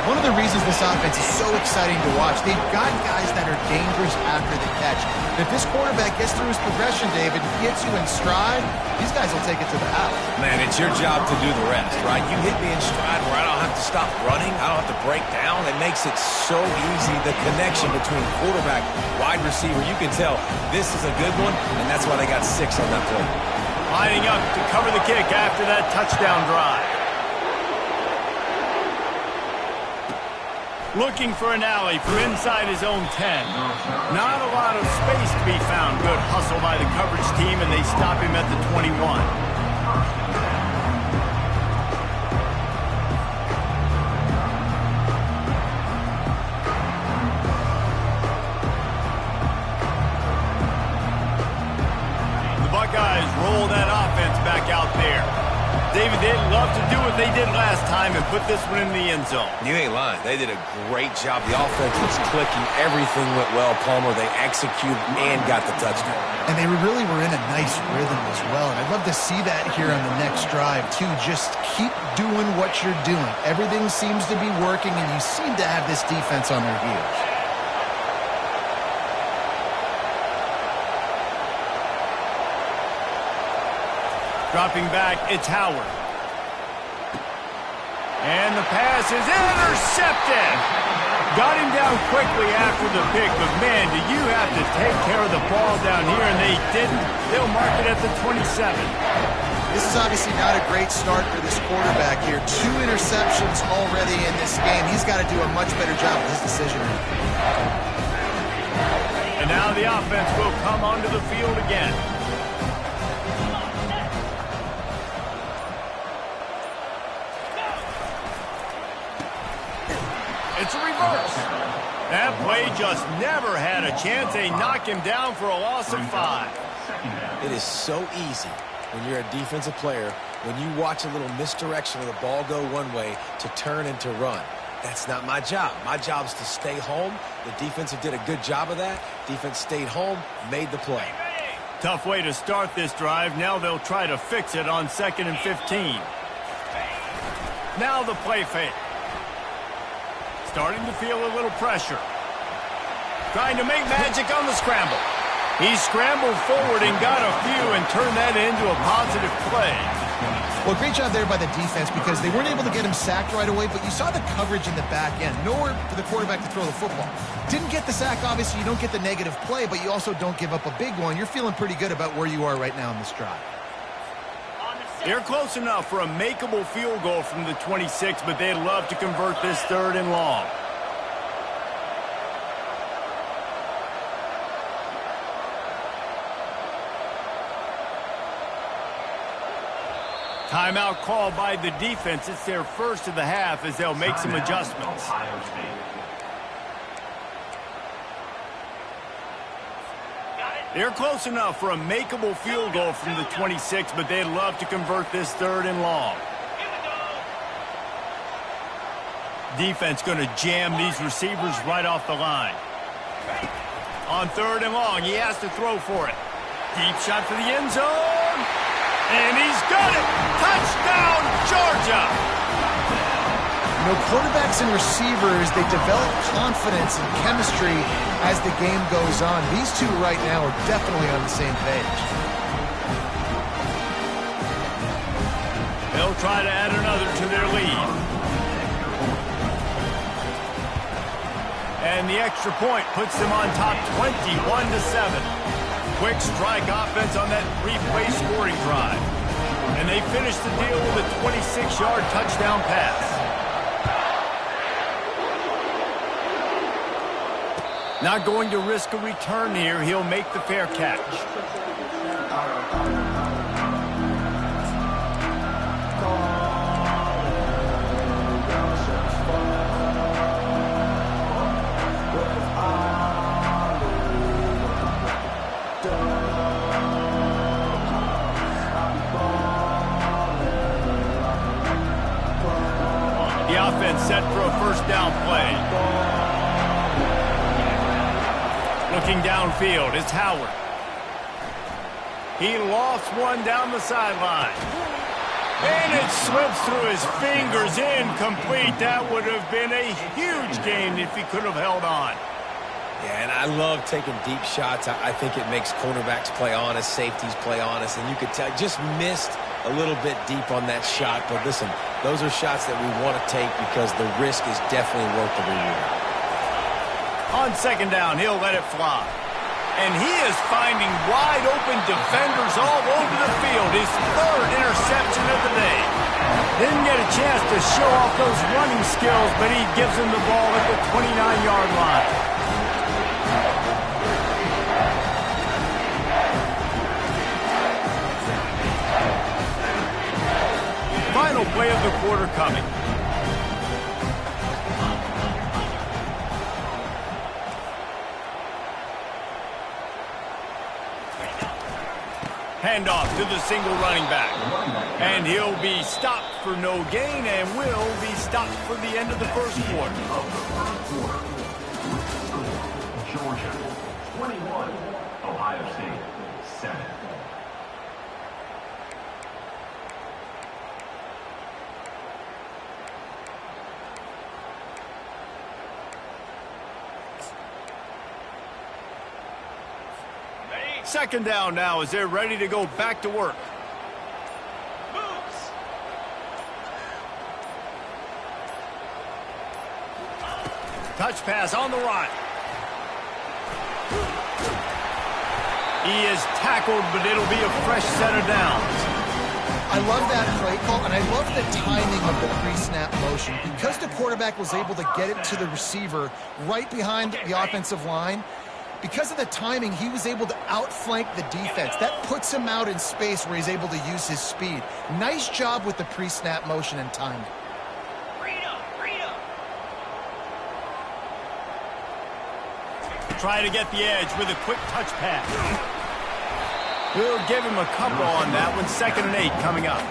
One of the reasons this offense is so exciting to watch, they've got guys that are dangerous after the catch. And if this quarterback gets through his progression, David, gets you in stride, these guys will take it to the house. Man, it's your job to do the rest, right? You hit me in stride where I don't have to stop running. I don't have to break down. It makes it so easy. The connection between quarterback, wide receiver, you can tell this is a good one, and that's why they got 6 on that play. Lining up to cover the kick after that touchdown drive. Looking for an alley from inside his own 10. Not a lot of space to be found. Good hustle by the coverage team, and they stop him at the 21. The Buckeyes roll that offense back out there. David, they'd love to do what they did last time and put this one in the end zone. You ain't lying. They did a great job. The offense was clicking. Everything went well, Palmer. They executed and got the touchdown. And they really were in a nice rhythm as well. And I'd love to see that here on the next drive, too. Just keep doing what you're doing. Everything seems to be working, and you seem to have this defense on their heels. Dropping back, it's Howard. And the pass is intercepted. Got him down quickly after the pick, but man, do you have to take care of the ball down here, and they didn't. They'll mark it at the 27. This is obviously not a great start for this quarterback here. 2 interceptions already in this game. He's got to do a much better job with his decision-making. And now the offense will come onto the field again. It's a reverse. That play just never had a chance. They knock him down for a loss of 5. It is so easy when you're a defensive player, when you watch a little misdirection of the ball go one way, to turn and to run. That's not my job. My job is to stay home. The defensive did a good job of that. Defense stayed home, made the play. Tough way to start this drive. Now they'll try to fix it on 2nd and 15. Now the play fake. Starting to feel a little pressure. Trying to make magic on the scramble. He scrambled forward and got a few and turned that into a positive play. Well, great job there by the defense because they weren't able to get him sacked right away, but you saw the coverage in the back end. Nowhere for the quarterback to throw the football. Didn't get the sack, obviously. You don't get the negative play, but you also don't give up a big one. You're feeling pretty good about where you are right now in this drive. They're close enough for a makeable field goal from the 26, but they'd love to convert this 3rd and long. Timeout called by the defense. It's their first of the half as they'll make some adjustments. They're close enough for a makeable field goal from the 26, but they'd love to convert this 3rd and long. Defense going to jam these receivers right off the line. On 3rd and long, he has to throw for it. Deep shot for the end zone. And he's got it. Touchdown, Georgia. You know, quarterbacks and receivers, they develop confidence and chemistry as the game goes on. These two right now are definitely on the same page. They'll try to add another to their lead. And the extra point puts them on top 21-7. Quick strike offense on that three-play scoring drive. And they finish the deal with a 26-yard touchdown pass. Not going to risk a return here. He'll make the fair catch. The offense set for a first down play. Looking downfield, it's Howard. He lost one down the sideline. And it slips through his fingers, incomplete. That would have been a huge gain if he could have held on. Yeah, and I love taking deep shots. I think it makes cornerbacks play honest, safeties play honest, and you could tell just missed a little bit deep on that shot. But listen, those are shots that we want to take because the risk is definitely worth the reward. On second down, he'll let it fly. And he is finding wide-open defenders all over the field. His third interception of the day. Didn't get a chance to show off those running skills, but he gives him the ball at the 29-yard line. Final play of the quarter coming. Handoff to the single running back. And he'll be stopped for no gain and will be stopped for the end of the first quarter. Georgia, 21. Ohio State, 7. Second down now as they're ready to go back to work. Moves. Touch pass on the run. He is tackled, but it'll be a fresh set of downs. I love that play call, and I love the timing of the pre-snap motion. Because the quarterback was able to get it to the receiver right behind the offensive line, because of the timing, he was able to outflank the defense. That puts him out in space where he's able to use his speed. Nice job with the pre-snap motion and timing. Try to get the edge with a quick touch pass. We'll give him a couple on that one. 2nd and 8 coming up.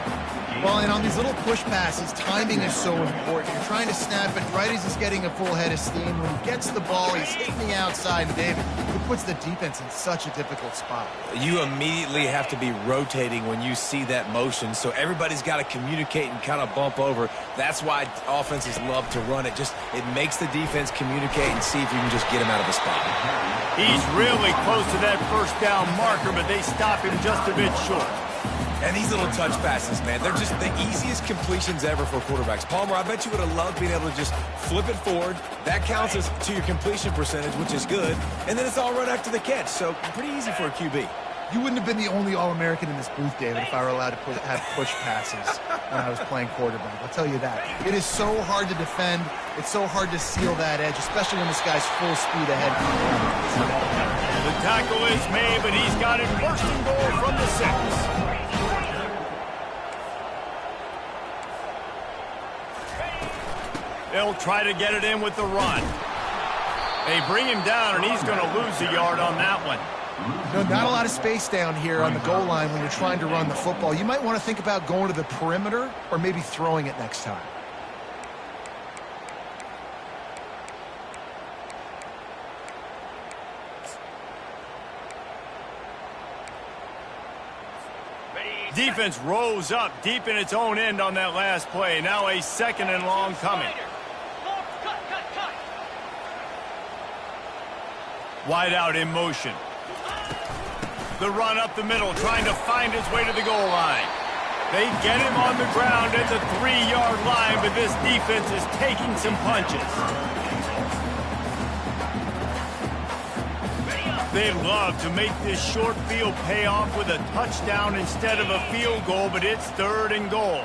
Well, and on these little push passes, timing is so important. You're trying to snap it right as he's getting a full head of steam. When he gets the ball, he's hitting the outside, and David, it puts the defense in such a difficult spot. You immediately have to be rotating when you see that motion, so everybody's got to communicate and kind of bump over. That's why offenses love to run it. It makes the defense communicate and see if you can just get him out of a spot. He's really close to that first down marker, but they stop him just a bit short. And these little touch passes, man, they're just the easiest completions ever for quarterbacks. Palmer, I bet you would have loved being able to just flip it forward. That counts as to your completion percentage, which is good. And then it's all right after the catch, so pretty easy for a QB. You wouldn't have been the only All-American in this booth, David, if I were allowed to have push passes when I was playing quarterback. I'll tell you that. It is so hard to defend. It's so hard to seal that edge, especially when this guy's full speed ahead. The tackle is made, but he's got it first and goal from the 6. They'll try to get it in with the run. They bring him down, and he's going to lose a yard on that one. No, not a lot of space down here on the goal line when you're trying to run the football. You might want to think about going to the perimeter or maybe throwing it next time. Defense rose up deep in its own end on that last play. Now a 2nd and long coming. Wide out in motion. The run up the middle, trying to find his way to the goal line. They get him on the ground at the 3-yard line, but this defense is taking some punches. They'd love to make this short field pay off with a touchdown instead of a field goal, but it's 3rd and goal.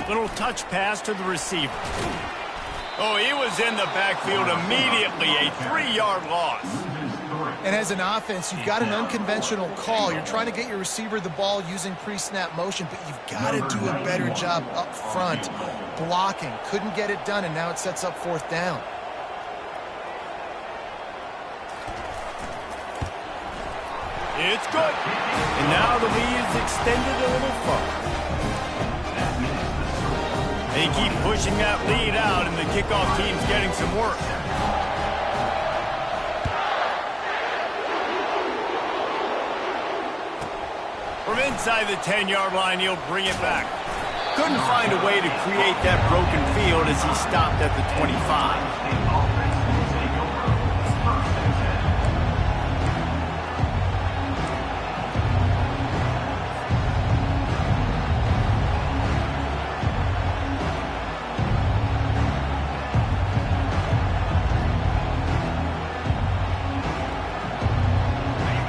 Little touch pass to the receiver. Oh, he was in the backfield immediately, a 3-yard loss. And as an offense, you've got an unconventional call. You're trying to get your receiver the ball using pre-snap motion, but you've got to do a better job up front blocking. Couldn't get it done, and now it sets up 4th down. It's good. And now the lead is extended a little further. They keep pushing that lead out, and the kickoff team's getting some work. From inside the 10-yard line, he'll bring it back. Couldn't find a way to create that broken field as he stopped at the 25.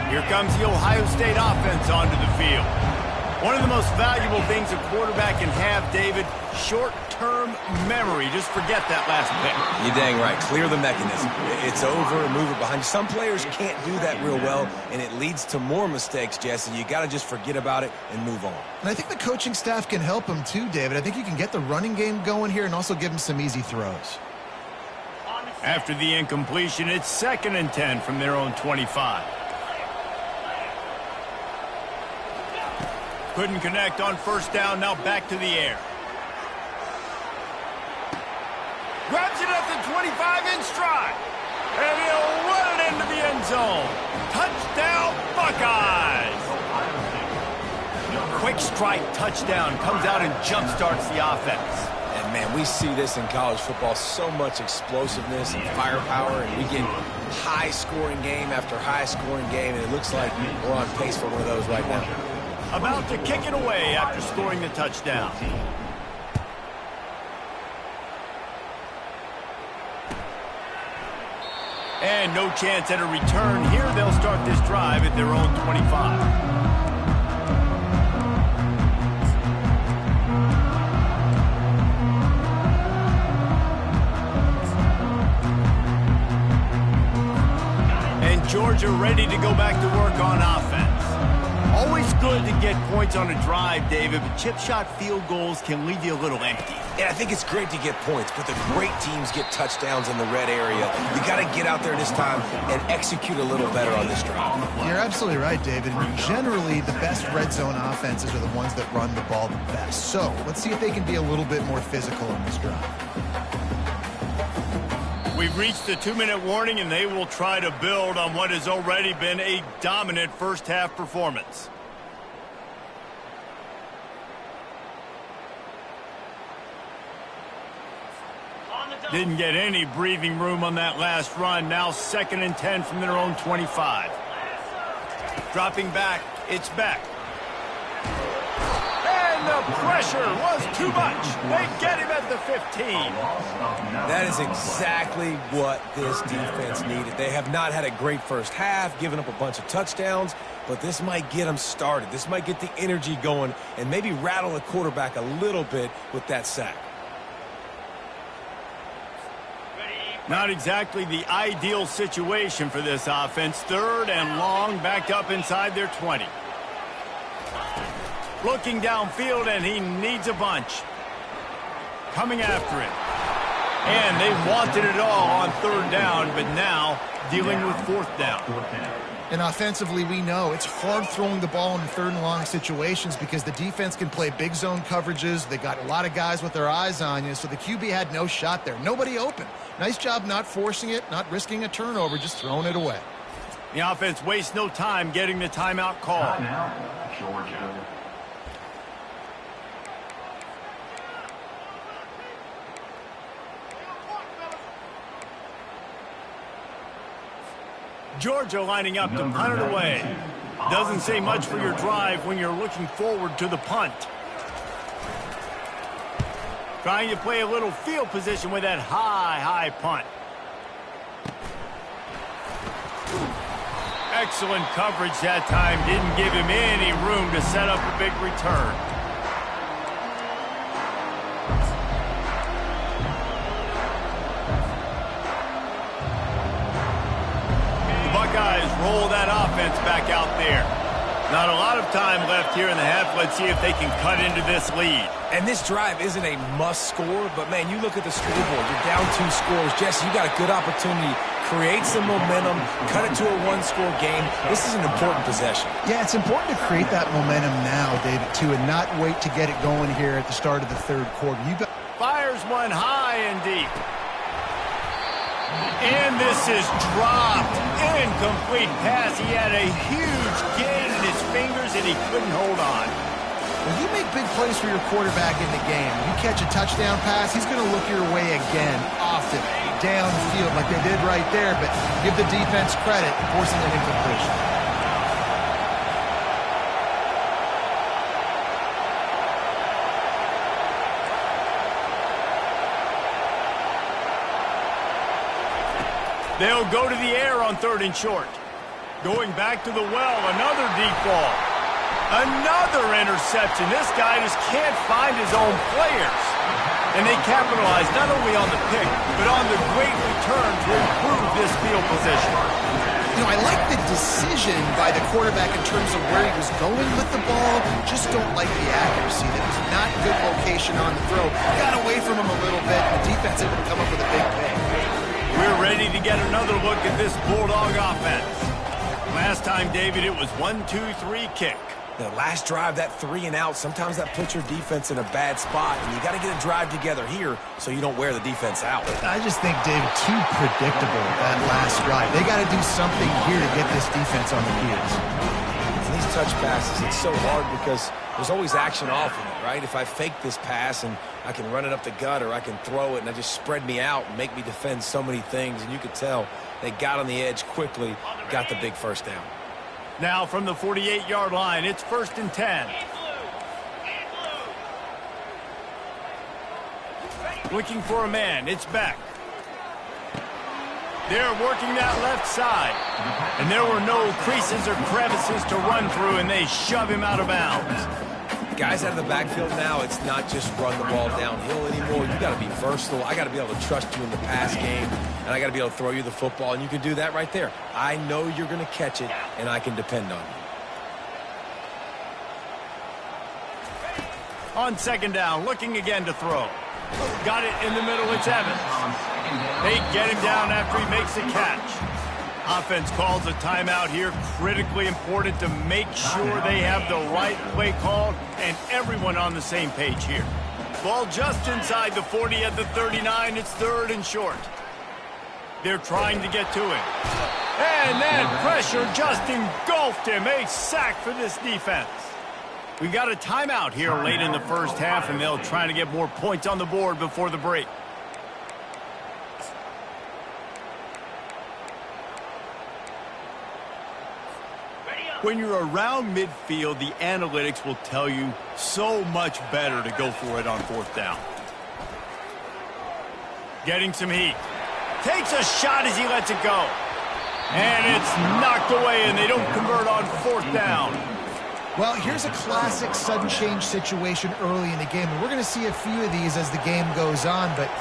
Here comes the Ohio State offense onto the field. One of the most valuable things a quarterback can have, David, short-term memory. Just forget that last pick. You're dang right. Clear the mechanism. It's over, move it behind you. Some players can't do that real well, and it leads to more mistakes, Jesse. You got to just forget about it and move on. And I think the coaching staff can help him too, David. I think you can get the running game going here and also give him some easy throws. After the incompletion, it's 2nd and 10 from their own 25. Couldn't connect on 1st down, now back to the air. Grabs it at the 25 in stride. And he'll run it into the end zone. Touchdown, Buckeyes! Quick strike touchdown, comes out and jump-starts the offense. And, man, we see this in college football, so much explosiveness and firepower, and we get high-scoring game after high-scoring game, and it looks like we're on pace for one of those right now. About to kick it away after scoring the touchdown. And no chance at a return here. They'll start this drive at their own 25. And Georgia ready to go back to work on offense. Always good to get points on a drive, David, but chip shot field goals can leave you a little empty. Yeah, I think it's great to get points, but the great teams get touchdowns in the red area. You got to get out there this time and execute a little better on this drive. You're absolutely right, David. Generally, the best red zone offenses are the ones that run the ball the best. So let's see if they can be a little bit more physical on this drive. We've reached the 2-minute warning, and they will try to build on what has already been a dominant first-half performance. Didn't get any breathing room on that last run. Now 2nd and 10 from their own 25. Dropping back, it's back. And the pressure was too much. They get him at the 15. That is exactly what this defense needed. They have not had a great first half, given up a bunch of touchdowns, but this might get them started. This might get the energy going and maybe rattle the quarterback a little bit with that sack. Not exactly the ideal situation for this offense. 3rd and long, backed up inside their 20. Looking downfield, and he needs a bunch. Coming after it. And they wanted it all on third down, but now dealing with fourth down. And offensively, we know it's hard throwing the ball in third and long situations because the defense can play big zone coverages. They got a lot of guys with their eyes on you, so the QB had no shot there. Nobody open. Nice job not forcing it, not risking a turnover, just throwing it away. The offense wastes no time getting the timeout call. Now, Georgia. Georgia lining up to punt it away. Doesn't say much for your drive when you're looking forward to the punt. Trying to play a little field position with that high punt. Excellent coverage that time. Didn't give him any room to set up a big return. Buckeyes roll that offense back out there. Not a lot of time left here in the half. Let's see if they can cut into this lead. And this drive isn't a must score, but, man, you look at the scoreboard. You're down 2 scores. Jesse, you got a good opportunity. Create some momentum. Cut it to a 1-score game. This is an important possession. Yeah, it's important to create that momentum now, David, too, and not wait to get it going here at the start of the third quarter. Fires one high and deep. And this is dropped. Incomplete pass. He had a huge gain in his fingers, and he couldn't hold on. When you make big plays for your quarterback in the game, you catch a touchdown pass, he's going to look your way again, often, downfield like they did right there, but give the defense credit, forcing an incompletion. They'll go to the air on 3rd and short. Going back to the well, another deep ball. Another interception. This guy just can't find his own players. And they capitalize not only on the pick, but on the great return to improve this field position. You know, I like the decision by the quarterback in terms of where he was going with the ball. Just don't like the accuracy. That was not good location on the throw. Got away from him a little bit. The defense able to come up with a big pick. We're ready to get another look at this Bulldog offense. Last time, David, it was 1-2-3 kick. The last drive, that 3 and out, sometimes that puts your defense in a bad spot, and you got to get a drive together here so you don't wear the defense out. I just think, David, too predictable that last drive. They got to do something here to get this defense on the heels. And these touch passes, it's so hard because there's always action off of it, right? If I fake this pass and I can run it up the gut or I can throw it and I just spread me out and make me defend so many things, and you could tell they got on the edge quickly, got the big first down. Now from the 48-yard line, it's 1st and 10. Looking for a man, it's Beck. They're working that left side. And there were no creases or crevices to run through, and they shove him out of bounds. Guys out of the backfield now, it's not just run the ball downhill anymore. You got to be versatile. I got to be able to trust you in the pass game, and I got to be able to throw you the football, and you can do that right there. I know you're going to catch it, and I can depend on you. On 2nd down, looking again to throw. Got it in the middle, it's Evans. They get him down after he makes the catch. Offense calls a timeout here. Critically important to make sure they have the right play called and everyone on the same page here. Ball just inside the 40 at the 39. It's 3rd and short. They're trying to get to him. And that pressure just engulfed him. A sack for this defense. We got a timeout here late in the first half, and they'll try to get more points on the board before the break. When you're around midfield, the analytics will tell you so much better to go for it on 4th down. Getting some heat. Takes a shot as he lets it go. And it's knocked away, and they don't convert on 4th down. Well, here's a classic sudden change situation early in the game. And we're going to see a few of these as the game goes on, but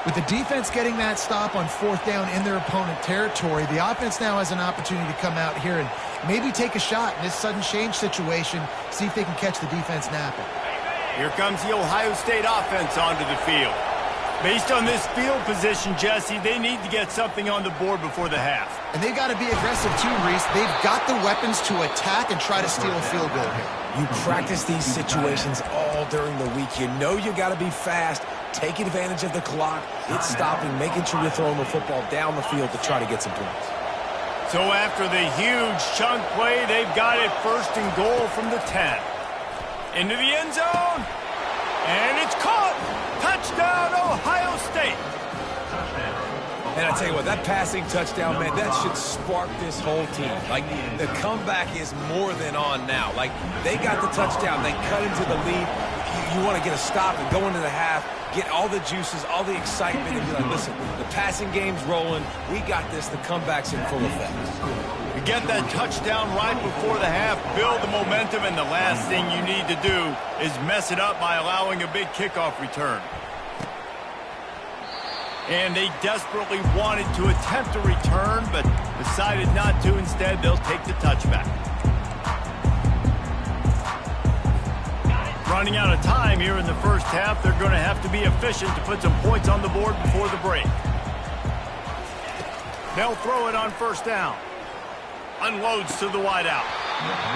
with the defense getting that stop on 4th down in their opponent territory, the offense now has an opportunity to come out here and maybe take a shot in this sudden change situation, see if they can catch the defense napping. Here comes the Ohio State offense onto the field. Based on this field position, Jesse, they need to get something on the board before the half. And they've got to be aggressive too, Reese. They've got the weapons to attack and try to steal a field goal here. You practice these situations all during the week. You know you got to be fast, take advantage of the clock, hit stopping, making sure you're throwing the football down the field to try to get some points. So after the huge chunk play, they've got it 1st and goal from the 10. Into the end zone. And it's caught. Touchdown, Ohio State. And I tell you what, that passing touchdown, man, that should spark this whole team. Like, the comeback is more than on now. Like, they got the touchdown. They cut into the lead. You want to get a stop and go into the half, get all the juices, all the excitement, and be like, listen, the passing game's rolling. We got this. The comeback's in full effect. You get that touchdown right before the half, build the momentum, and the last thing you need to do is mess it up by allowing a big kickoff return. And they desperately wanted to attempt a return, but decided not to. Instead, they'll take the touchback. Running out of time here in the first half, they're going to have to be efficient to put some points on the board before the break. They'll throw it on 1st down. Unloads to the wideout.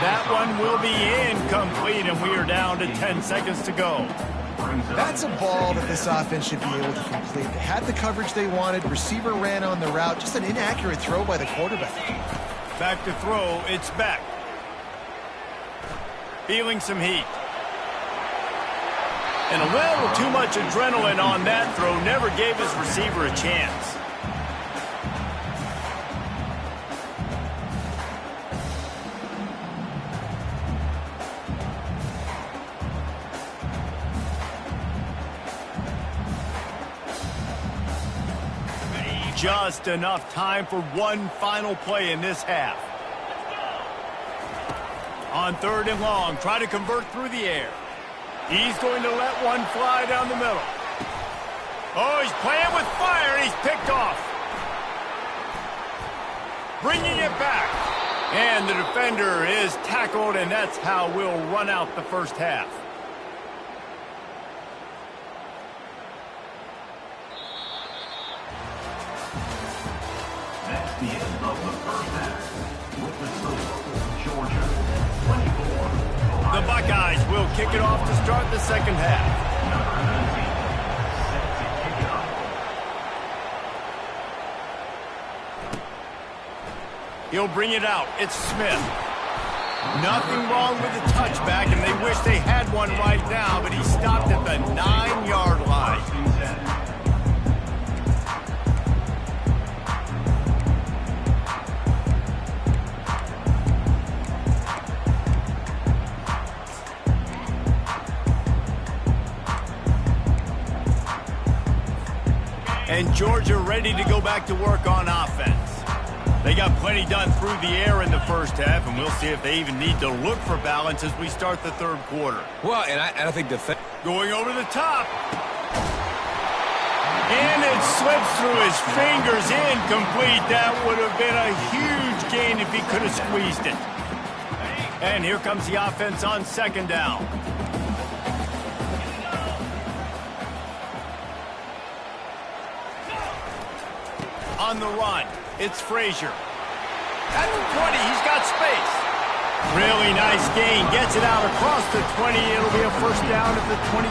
That one will be incomplete, and we are down to 10 seconds to go. That's a ball that this offense should be able to complete. They had the coverage they wanted. Receiver ran on the route. Just an inaccurate throw by the quarterback. Back to throw. It's Beck. Feeling some heat. And a little too much adrenaline on that throw. Never gave his receiver a chance. Just enough time for one final play in this half. On 3rd and long, try to convert through the air. He's going to let one fly down the middle. Oh, he's playing with fire, and he's picked off. Bringing it back. And the defender is tackled, and that's how we'll run out the first half. That's the end of the first half. With the score, Georgia 24. The Buckeyes will kick it off to start the second half. Number 19, set to kick it off. He'll bring it out. It's Smith. Nothing wrong with the touchback, and they wish they had one right now, but he stopped at the 9-yard line. And Georgia ready to go back to work on offense. They got plenty done through the air in the first half, and we'll see if they even need to look for balance as we start the 3rd quarter. Well, and I think Going over the top. And it slips through his fingers, incomplete. That would have been a huge gain if he could have squeezed it. And here comes the offense on 2nd down. On the run, it's Frazier. At the 20, he's got space. Really nice gain. Gets it out across the 20. It'll be a 1st down at the 22.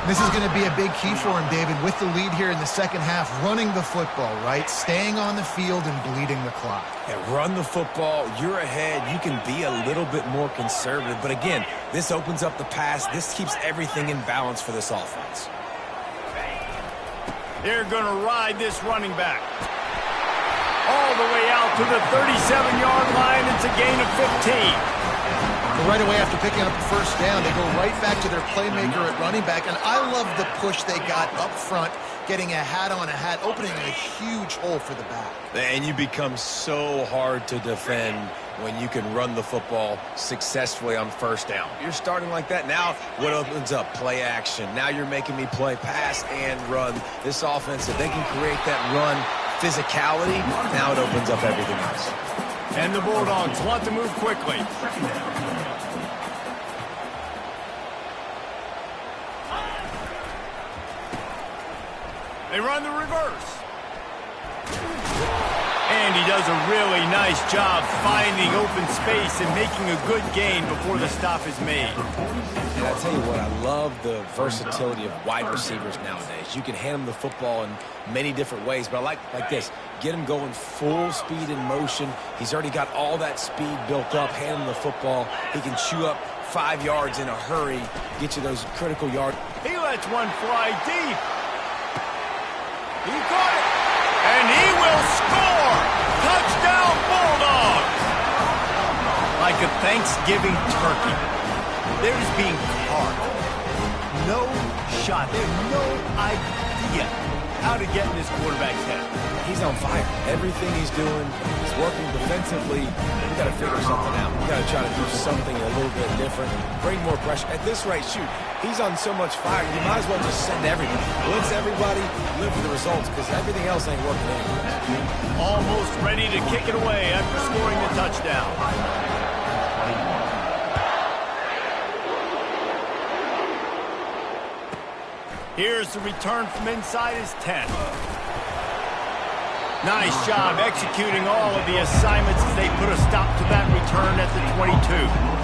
This is going to be a big key for him, David, with the lead here in the second half, running the football, right? Staying on the field and bleeding the clock. Yeah, run the football. You're ahead. You can be a little bit more conservative. But again, this opens up the pass. This keeps everything in balance for this offense. They're going to ride this running back. All the way out to the 37-yard line. It's a gain of 15. Right away after picking up the 1st down, they go right back to their playmaker at running back. And I love the push they got up front, getting a hat on a hat, opening a huge hole for the back. And you become so hard to defend when you can run the football successfully on 1st down. You're starting like that. Now what opens up? Play action. Now you're making me play pass and run. This offense, if they can create that run physicality, now it opens up everything else. And the Bulldogs want to move quickly. They run the reverse. And he does a really nice job finding open space and making a good gain before the stop is made. And I tell you what, I love the versatility of wide receivers nowadays. You can hand them the football in many different ways, but I like this. Get him going full speed in motion. He's already got all that speed built up. Hand him the football. He can chew up 5 yards in a hurry, get you those critical yards. He lets one fly deep. He caught it. And he will score! Touchdown, Bulldogs! Like a Thanksgiving turkey, they're just being carved. No shot. They have no idea how to get in this quarterback's head. He's on fire. Everything he's doing, he's working defensively. We got to figure something out. We got to try to do something a little bit different. Bring more pressure. At this rate, shoot, he's on so much fire, you might as well just send everybody. Blitz everybody, live for the results, because everything else ain't working anyway. Almost ready to kick it away after scoring the touchdown. Here's the return from inside his 10. Nice job executing all of the assignments as they put a stop to that return at the 22.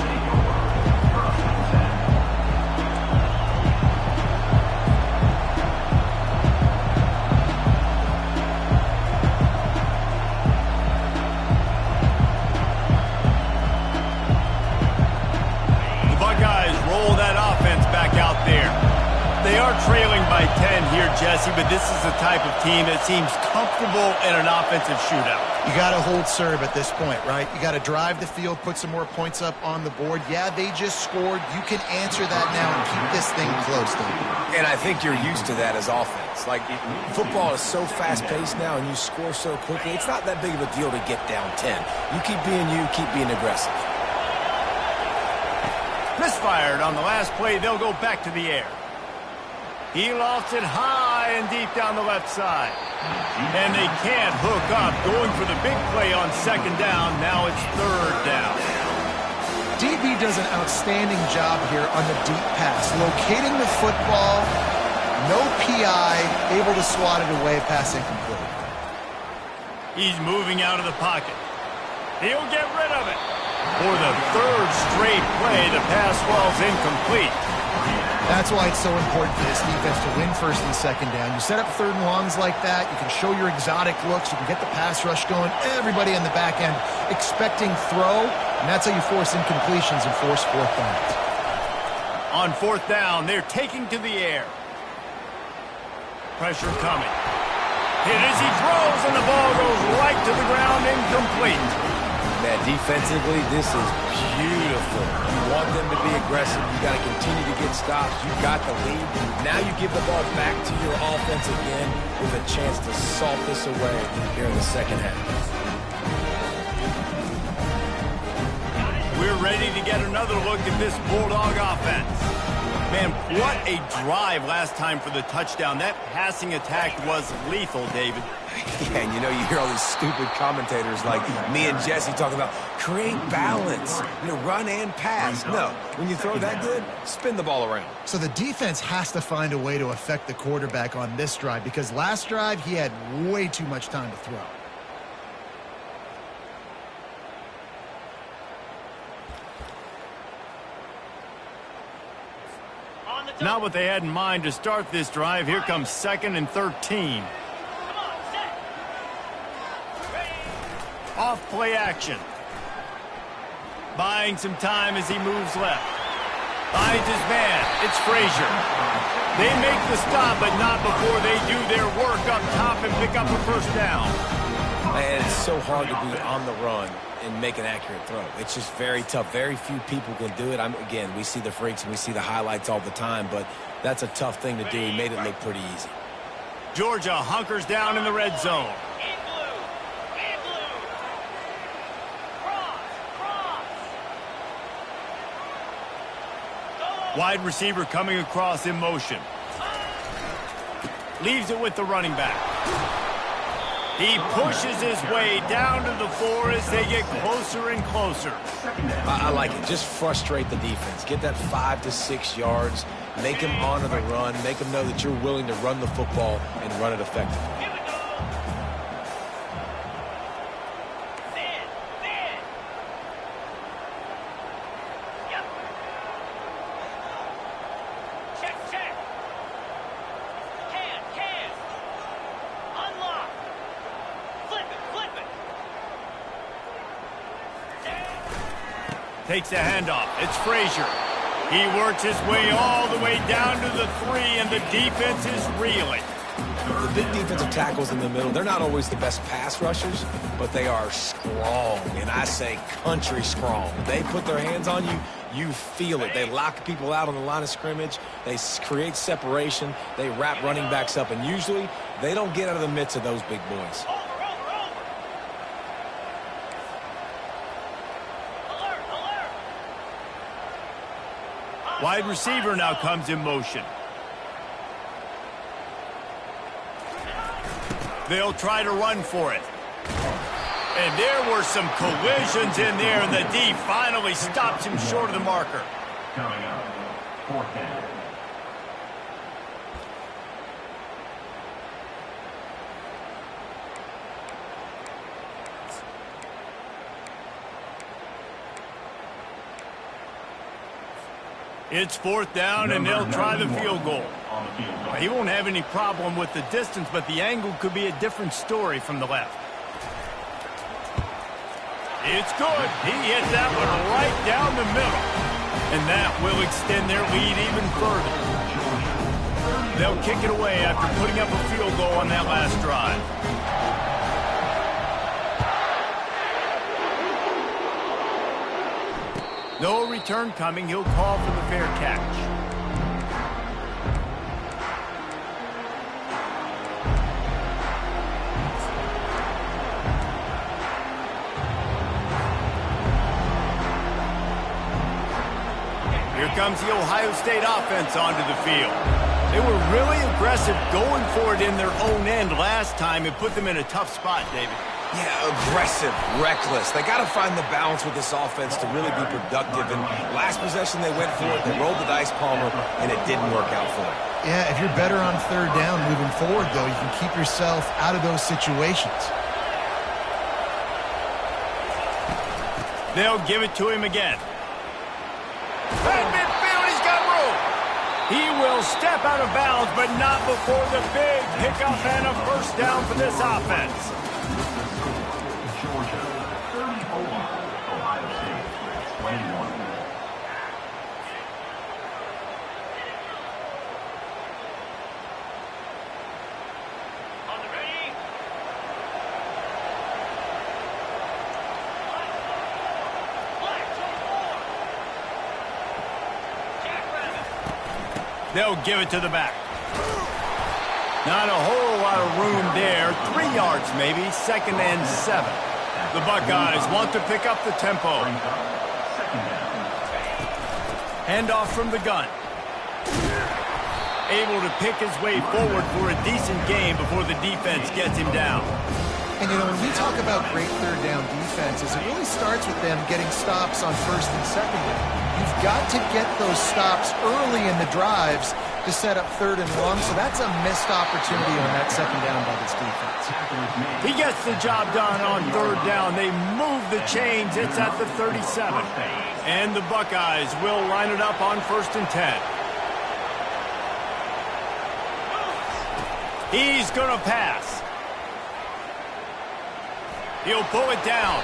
They are trailing by 10 here, Jesse, but this is the type of team that seems comfortable in an offensive shootout. You got to hold serve at this point, right? You got to drive the field, put some more points up on the board. Yeah, they just scored. You can answer that now and keep this thing close, though. And I think you're used to that as offense. Like, football is so fast-paced now, and you score so quickly. It's not that big of a deal to get down 10. You keep being aggressive. Misfired on the last play. They'll go back to the air. He lofts it high and deep down the left side. And they can't hook up. Going for the big play on second down. Now it's third down. DB does an outstanding job here on the deep pass. Locating the football, no PI, able to swat it away, pass incomplete. He's moving out of the pocket. He'll get rid of it. For the third straight play, the pass falls incomplete. That's why it's so important for this defense to win first and second down. You set up third and longs like that. You can show your exotic looks. You can get the pass rush going. Everybody on the back end expecting throw, and that's how you force incompletions and force fourth downs. On fourth down, they're taking to the air. Pressure coming. Hit as he throws, and the ball goes right to the ground, incomplete. Man, defensively, this is beautiful. You want them to be aggressive. You got to continue to get stops. You got the lead. Now you give the ball back to your offense again with a chance to salt this away here in the second half. We're ready to get another look at this Bulldog offense. Man, what a drive last time for the touchdown. That passing attack was lethal, David. Yeah, and you know, you hear all these stupid commentators like me and Jesse talking about create balance, run and pass. No, when you throw that good, spin the ball around. So the defense has to find a way to affect the quarterback on this drive, because last drive he had way too much time to throw. Not what they had in mind to start this drive. Here comes 2nd and 13. Off play action. Buying some time as he moves left. Finds his man. It's Frazier. They make the stop, but not before they do their work up top and pick up a first down. Man, it's so hard to be on the run and make an accurate throw. It's just very tough. Very few people can do it. Again, we see the freaks and we see the highlights all the time, but that's a tough thing to do. He made it look pretty easy. Georgia hunkers down in the red zone. Wide receiver coming across in motion. Leaves it with the running back. He pushes his way down to the 4 as they get closer and closer. I like it. Just frustrate the defense. Get that 5 to 6 yards. Make them honor the run. Make them know that you're willing to run the football and run it effectively. Here we go. Man. Yep. Check. Can. Unlock. Flip it. Takes the handoff. It's Frazier. He works his way all the way down to the 3, and the defense is reeling. The big defensive tackles in the middle, they're not always the best pass rushers, but they are strong, and I say country strong. They put their hands on you, you feel it. They lock people out on the line of scrimmage. They create separation. They wrap running backs up, and usually they don't get out of the midst of those big boys. Over. Alert. Wide receiver now comes in motion. They'll try to run for it. And there were some collisions in there, and the D finally stops him short of the marker. Coming up, 4th down. It's 4th down, and they'll try the field goal. On the field goal. He won't have any problem with the distance, but the angle could be a different story from the left. It's good. He hit that one right down the middle. And that will extend their lead even further. They'll kick it away after putting up a field goal on that last drive. No return coming. He'll call for the fair catch. Here comes the Ohio State offense onto the field. They were really aggressive going for it in their own end last time. It put them in a tough spot, David. Yeah, aggressive, reckless. They got to find the balance with this offense to really be productive. And last possession they went for it. They rolled the dice, Palmer, and it didn't work out for them. Yeah, if you're better on 3rd down moving forward, though, you can keep yourself out of those situations. They'll give it to him again. At midfield, he's got room. He will step out of bounds, but not before the big pickup and a 1st down for this offense. Georgia, 34. Ohio State, 21. On the ready. Black 24. Jackrabbit. They'll give it to the back. Not a whole lot of room there. 3 yards maybe, 2nd and 7. The Buckeyes want to pick up the tempo. Brings up 2nd down. Handoff from the gun. Able to pick his way forward for a decent game before the defense gets him down. And, you know, when we talk about great 3rd down defenses, it really starts with them getting stops on 1st and 2nd down. You've got to get those stops early in the drives to set up 3rd and long, so that's a missed opportunity on that 2nd down by this defense. He gets the job done on 3rd down. They move the chains. It's at the 37. And the Buckeyes will line it up on 1st and 10. He's going to pass. He'll pull it down.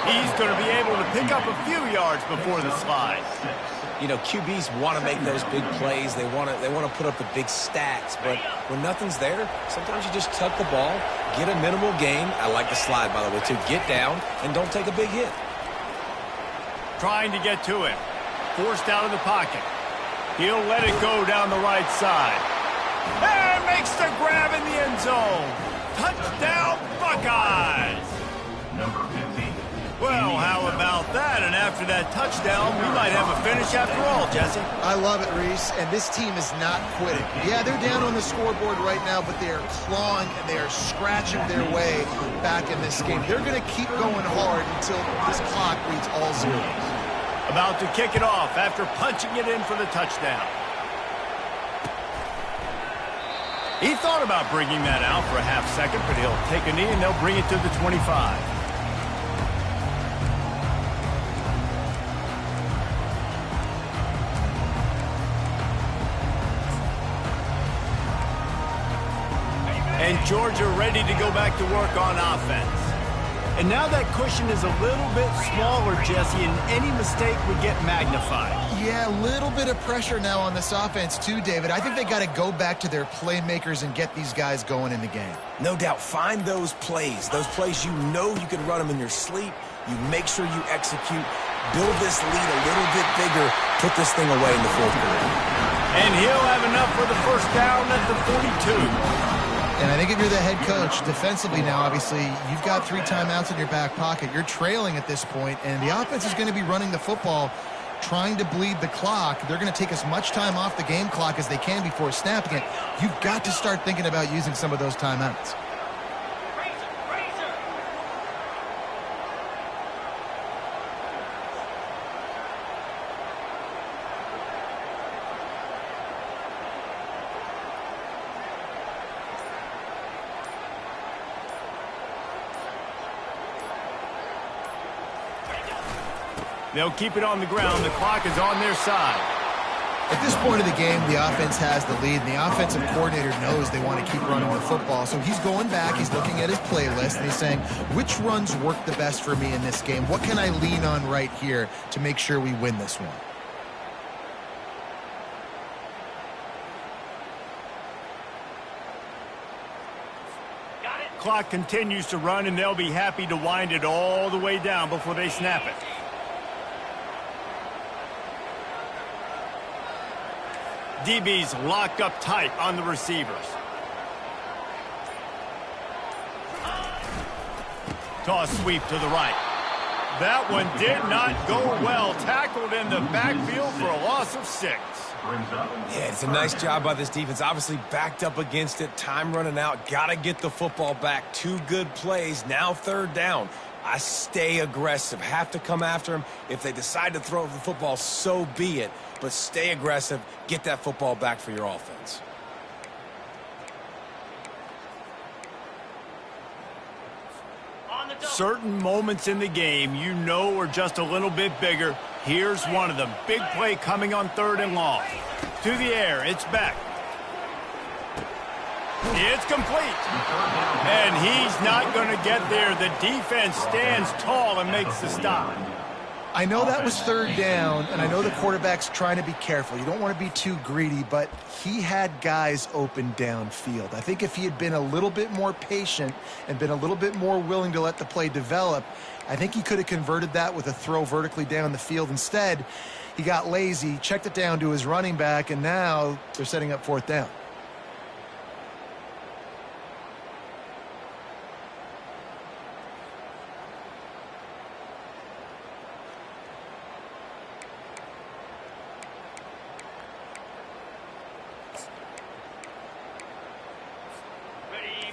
He's going to be able to pick up a few yards before the slide. You know, QBs want to make those big plays. They want to put up the big stats. But when nothing's there, sometimes you just tuck the ball, get a minimal gain. I like the slide, by the way, too. Get down and don't take a big hit. Trying to get to him. Forced out of the pocket. He'll let it go down the right side. And makes the grab in the end zone. Touchdown, Buckeyes! Number 15. Well, how about that? And after that touchdown, we might have a finish after all, Jesse. I love it, Reese, and this team is not quitting. Yeah, they're down on the scoreboard right now, but they are clawing and they are scratching their way back in this game. They're going to keep going hard until this clock reads all zeros. About to kick it off after punching it in for the touchdown. He thought about bringing that out for a half second, but he'll take a knee and they'll bring it to the 25. And Georgia ready to go back to work on offense. And now that cushion is a little bit smaller, Jesse, and any mistake would get magnified. Yeah, a little bit of pressure now on this offense too, David. I think they got to go back to their playmakers and get these guys going in the game. No doubt, find those plays you know you can run them in your sleep. You make sure you execute, build this lead a little bit bigger, put this thing away in the fourth quarter. And he'll have enough for the first down at the 42. And I think if you're the head coach, defensively now, obviously, you've got 3 timeouts in your back pocket. You're trailing at this point, and the offense is going to be running the football, trying to bleed the clock. They're going to take as much time off the game clock as they can before snapping it. You've got to start thinking about using some of those timeouts. They'll keep it on the ground. The clock is on their side. At this point of the game, the offense has the lead, and the offensive coordinator knows they want to keep running the football. So he's going back, he's looking at his playlist, and he's saying, which runs work the best for me in this game? What can I lean on right here to make sure we win this one? Clock continues to run, and they'll be happy to wind it all the way down before they snap it. DB's locked up tight on the receivers. Toss sweep to the right. That one did not go well. Tackled in the backfield for a loss of 6. Yeah, it's a nice job by this defense. Obviously backed up against it. Time running out. Got to get the football back. 2 good plays. Now 3rd down. I stay aggressive. Have to come after them. If they decide to throw the football, so be it. But stay aggressive. Get that football back for your offense. Certain moments in the game you know are just a little bit bigger. Here's one of them. Big play coming on 3rd and long. To the air. It's back. It's complete. And he's not going to get there. The defense stands tall and makes the stop. I know that was 3rd down, and I know the quarterback's trying to be careful. You don't want to be too greedy, but he had guys open downfield. I think if he had been a little bit more patient and been a little bit more willing to let the play develop, I think he could have converted that with a throw vertically down the field. Instead, he got lazy, checked it down to his running back, and now they're setting up 4th down.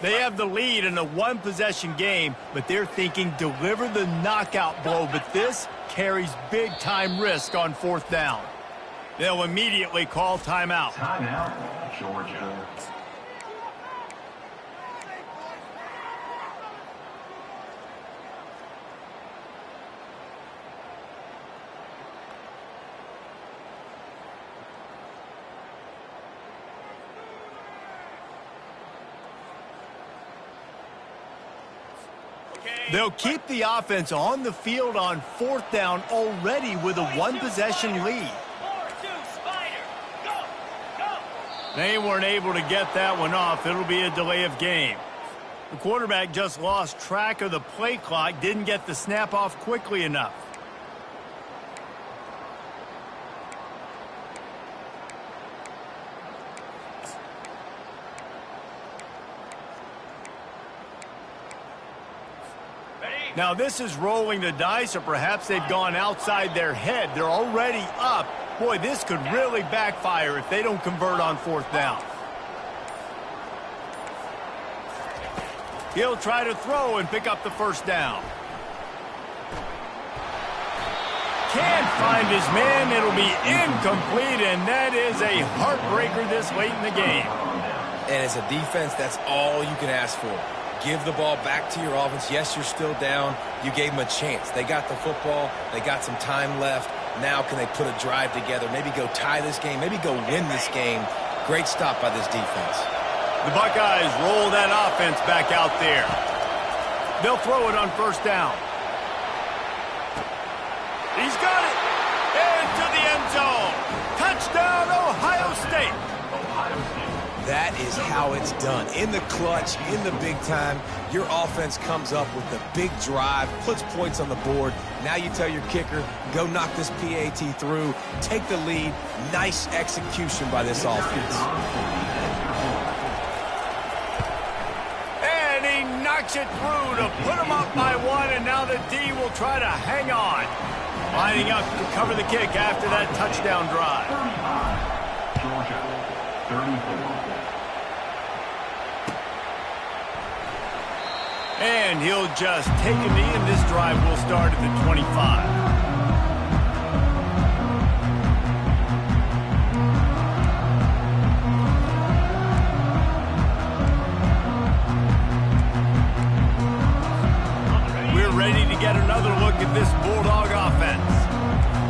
They have the lead in a 1-possession game, but they're thinking deliver the knockout blow. But this carries big-time risk on 4th down. They'll immediately call timeout. Timeout, Georgia. They'll keep the offense on the field on 4th down already with a 1-possession lead. 4-2, Spider. Go, go. They weren't able to get that one off. It'll be a delay of game. The quarterback just lost track of the play clock, didn't get the snap off quickly enough. Now this is rolling the dice, or perhaps they've gone outside their head. They're already up. Boy, this could really backfire if they don't convert on 4th down. He'll try to throw and pick up the 1st down. Can't find his man. It'll be incomplete, and that is a heartbreaker this late in the game. And as a defense, that's all you can ask for. Give the ball back to your offense. Yes, you're still down. You gave them a chance. They got the football. They got some time left. Now can they put a drive together? Maybe go tie this game. Maybe go win this game. Great stop by this defense. The Buckeyes roll that offense back out there. They'll throw it on first down. He's got it. Into the end zone. Touchdown, Ohio State. Ohio State. That is how it's done. In the clutch, in the big time, your offense comes up with the big drive, puts points on the board. Now you tell your kicker, go knock this PAT through, take the lead. Nice execution by this offense. And he knocks it through to put him up by one, and now the D will try to hang on. Lining up to cover the kick after that touchdown drive. 35. Georgia, 34. And he'll just take a knee, and this drive will start at the 25. Ready to get another look at this Bulldog offense.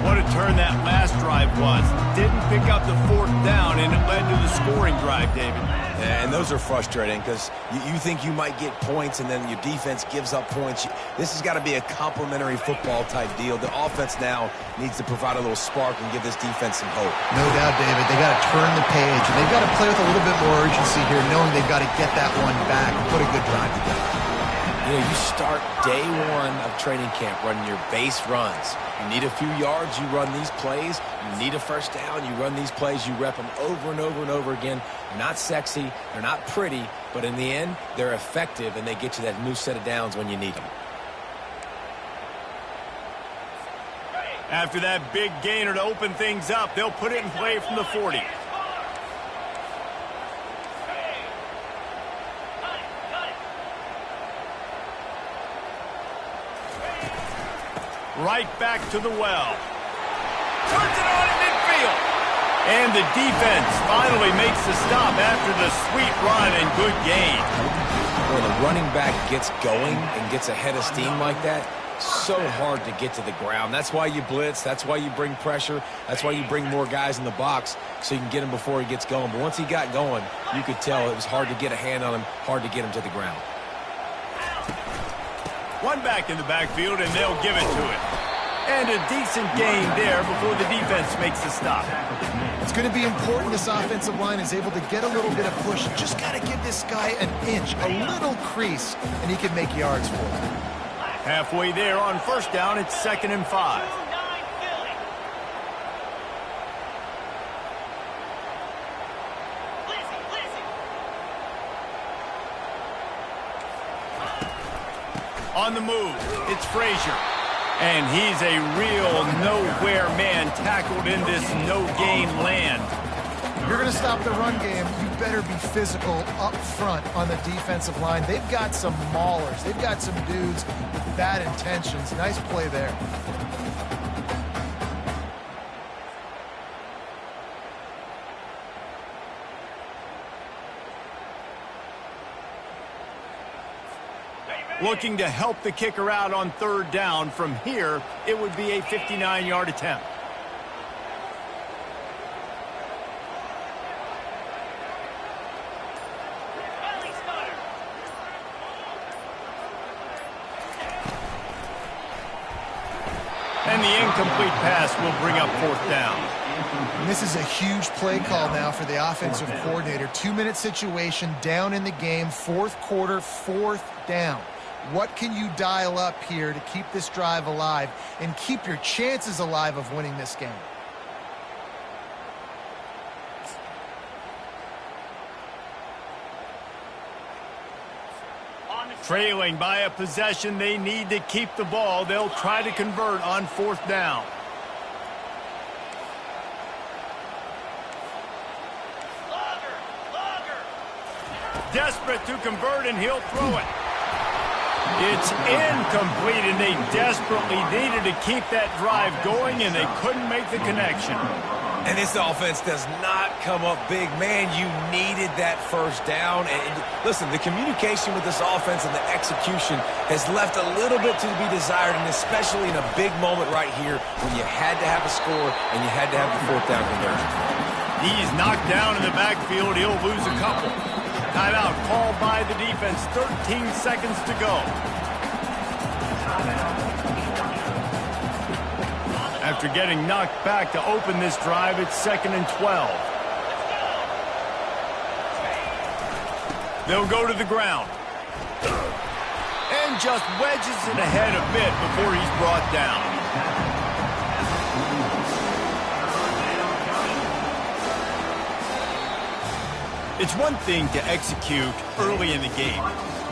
What a turn that last drive was. Didn't pick up the fourth down, and it led to the scoring drive, David. And those are frustrating because you think you might get points, and then your defense gives up points. This has got to be a complementary football type deal. The offense now needs to provide a little spark and give this defense some hope. No doubt, David. They got to turn the page, and they've got to play with a little bit more urgency here, knowing they've got to get that one back and put a good drive together. You know, you start day one of training camp running your base runs. You need a few yards, you run these plays. You need a first down, you run these plays. You rep them over and over and over again. They're not sexy, they're not pretty, but in the end, they're effective, and they get you that new set of downs when you need them. After that big gainer to open things up, they'll put it in play from the 40. Right back to the well. Turns it on in midfield. And the defense finally makes the stop after the sweet run and good gain. When the running back gets going and gets ahead of steam like that, so hard to get to the ground. That's why you blitz. That's why you bring pressure. That's why you bring more guys in the box so you can get him before he gets going. But once he got going, you could tell it was hard to get a hand on him, hard to get him to the ground. One back in the backfield, and they'll give it to it. And a decent gain there before the defense makes the stop. It's going to be important this offensive line is able to get a little bit of push. Just got to give this guy an inch, a little crease, and he can make yards for him. Halfway there on first down, it's 2nd and 5. On the move, it's Frazier. And he's a real nowhere man tackled in this no-gain land. If you're going to stop the run game, you better be physical up front on the defensive line. They've got some maulers. They've got some dudes with bad intentions. Nice play there. Looking to help the kicker out on 3rd down. From here, it would be a 59-yard attempt. And the incomplete pass will bring up 4th down. And this is a huge play call now for the offensive coordinator. 2-minute situation, down in the game, 4th quarter, 4th down. What can you dial up here to keep this drive alive and keep your chances alive of winning this game? Trailing by a possession, they need to keep the ball. They'll try to convert on 4th down. Desperate to convert, and he'll throw it. It's incomplete, and they desperately needed to keep that drive going, and they couldn't make the connection. And this offense does not come up big. Man, you needed that first down. And listen, the communication with this offense and the execution has left a little bit to be desired, and especially in a big moment right here when you had to have a score and you had to have the fourth down conversion. He's knocked down in the backfield. He'll lose a couple. Timeout called by the defense. 13 seconds to go. After getting knocked back to open this drive, it's 2nd and 12. They'll go to the ground. And just wedges it ahead a bit before he's brought down. It's one thing to execute early in the game.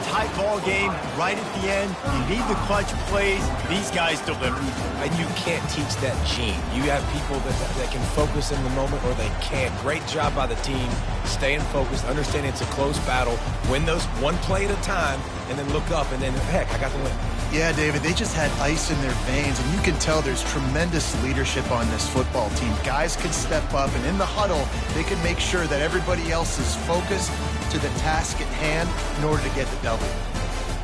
Tight ball game, right at the end, you need the clutch plays. These guys deliver. And you can't teach that gene. You have people that can focus in the moment or they can't. Great job by the team, staying focused, understanding it's a close battle, win those one play at a time, and then look up, and then, heck, I got the win. Yeah, David, they just had ice in their veins, and you can tell there's tremendous leadership on this football team. Guys can step up, and in the huddle, they can make sure that everybody else is focused to the task at hand in order to get the W.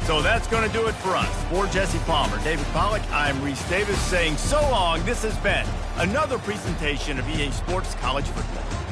So that's going to do it for us. For Jesse Palmer, David Pollack, I'm Reese Davis saying so long. This has been another presentation of EA Sports College Football.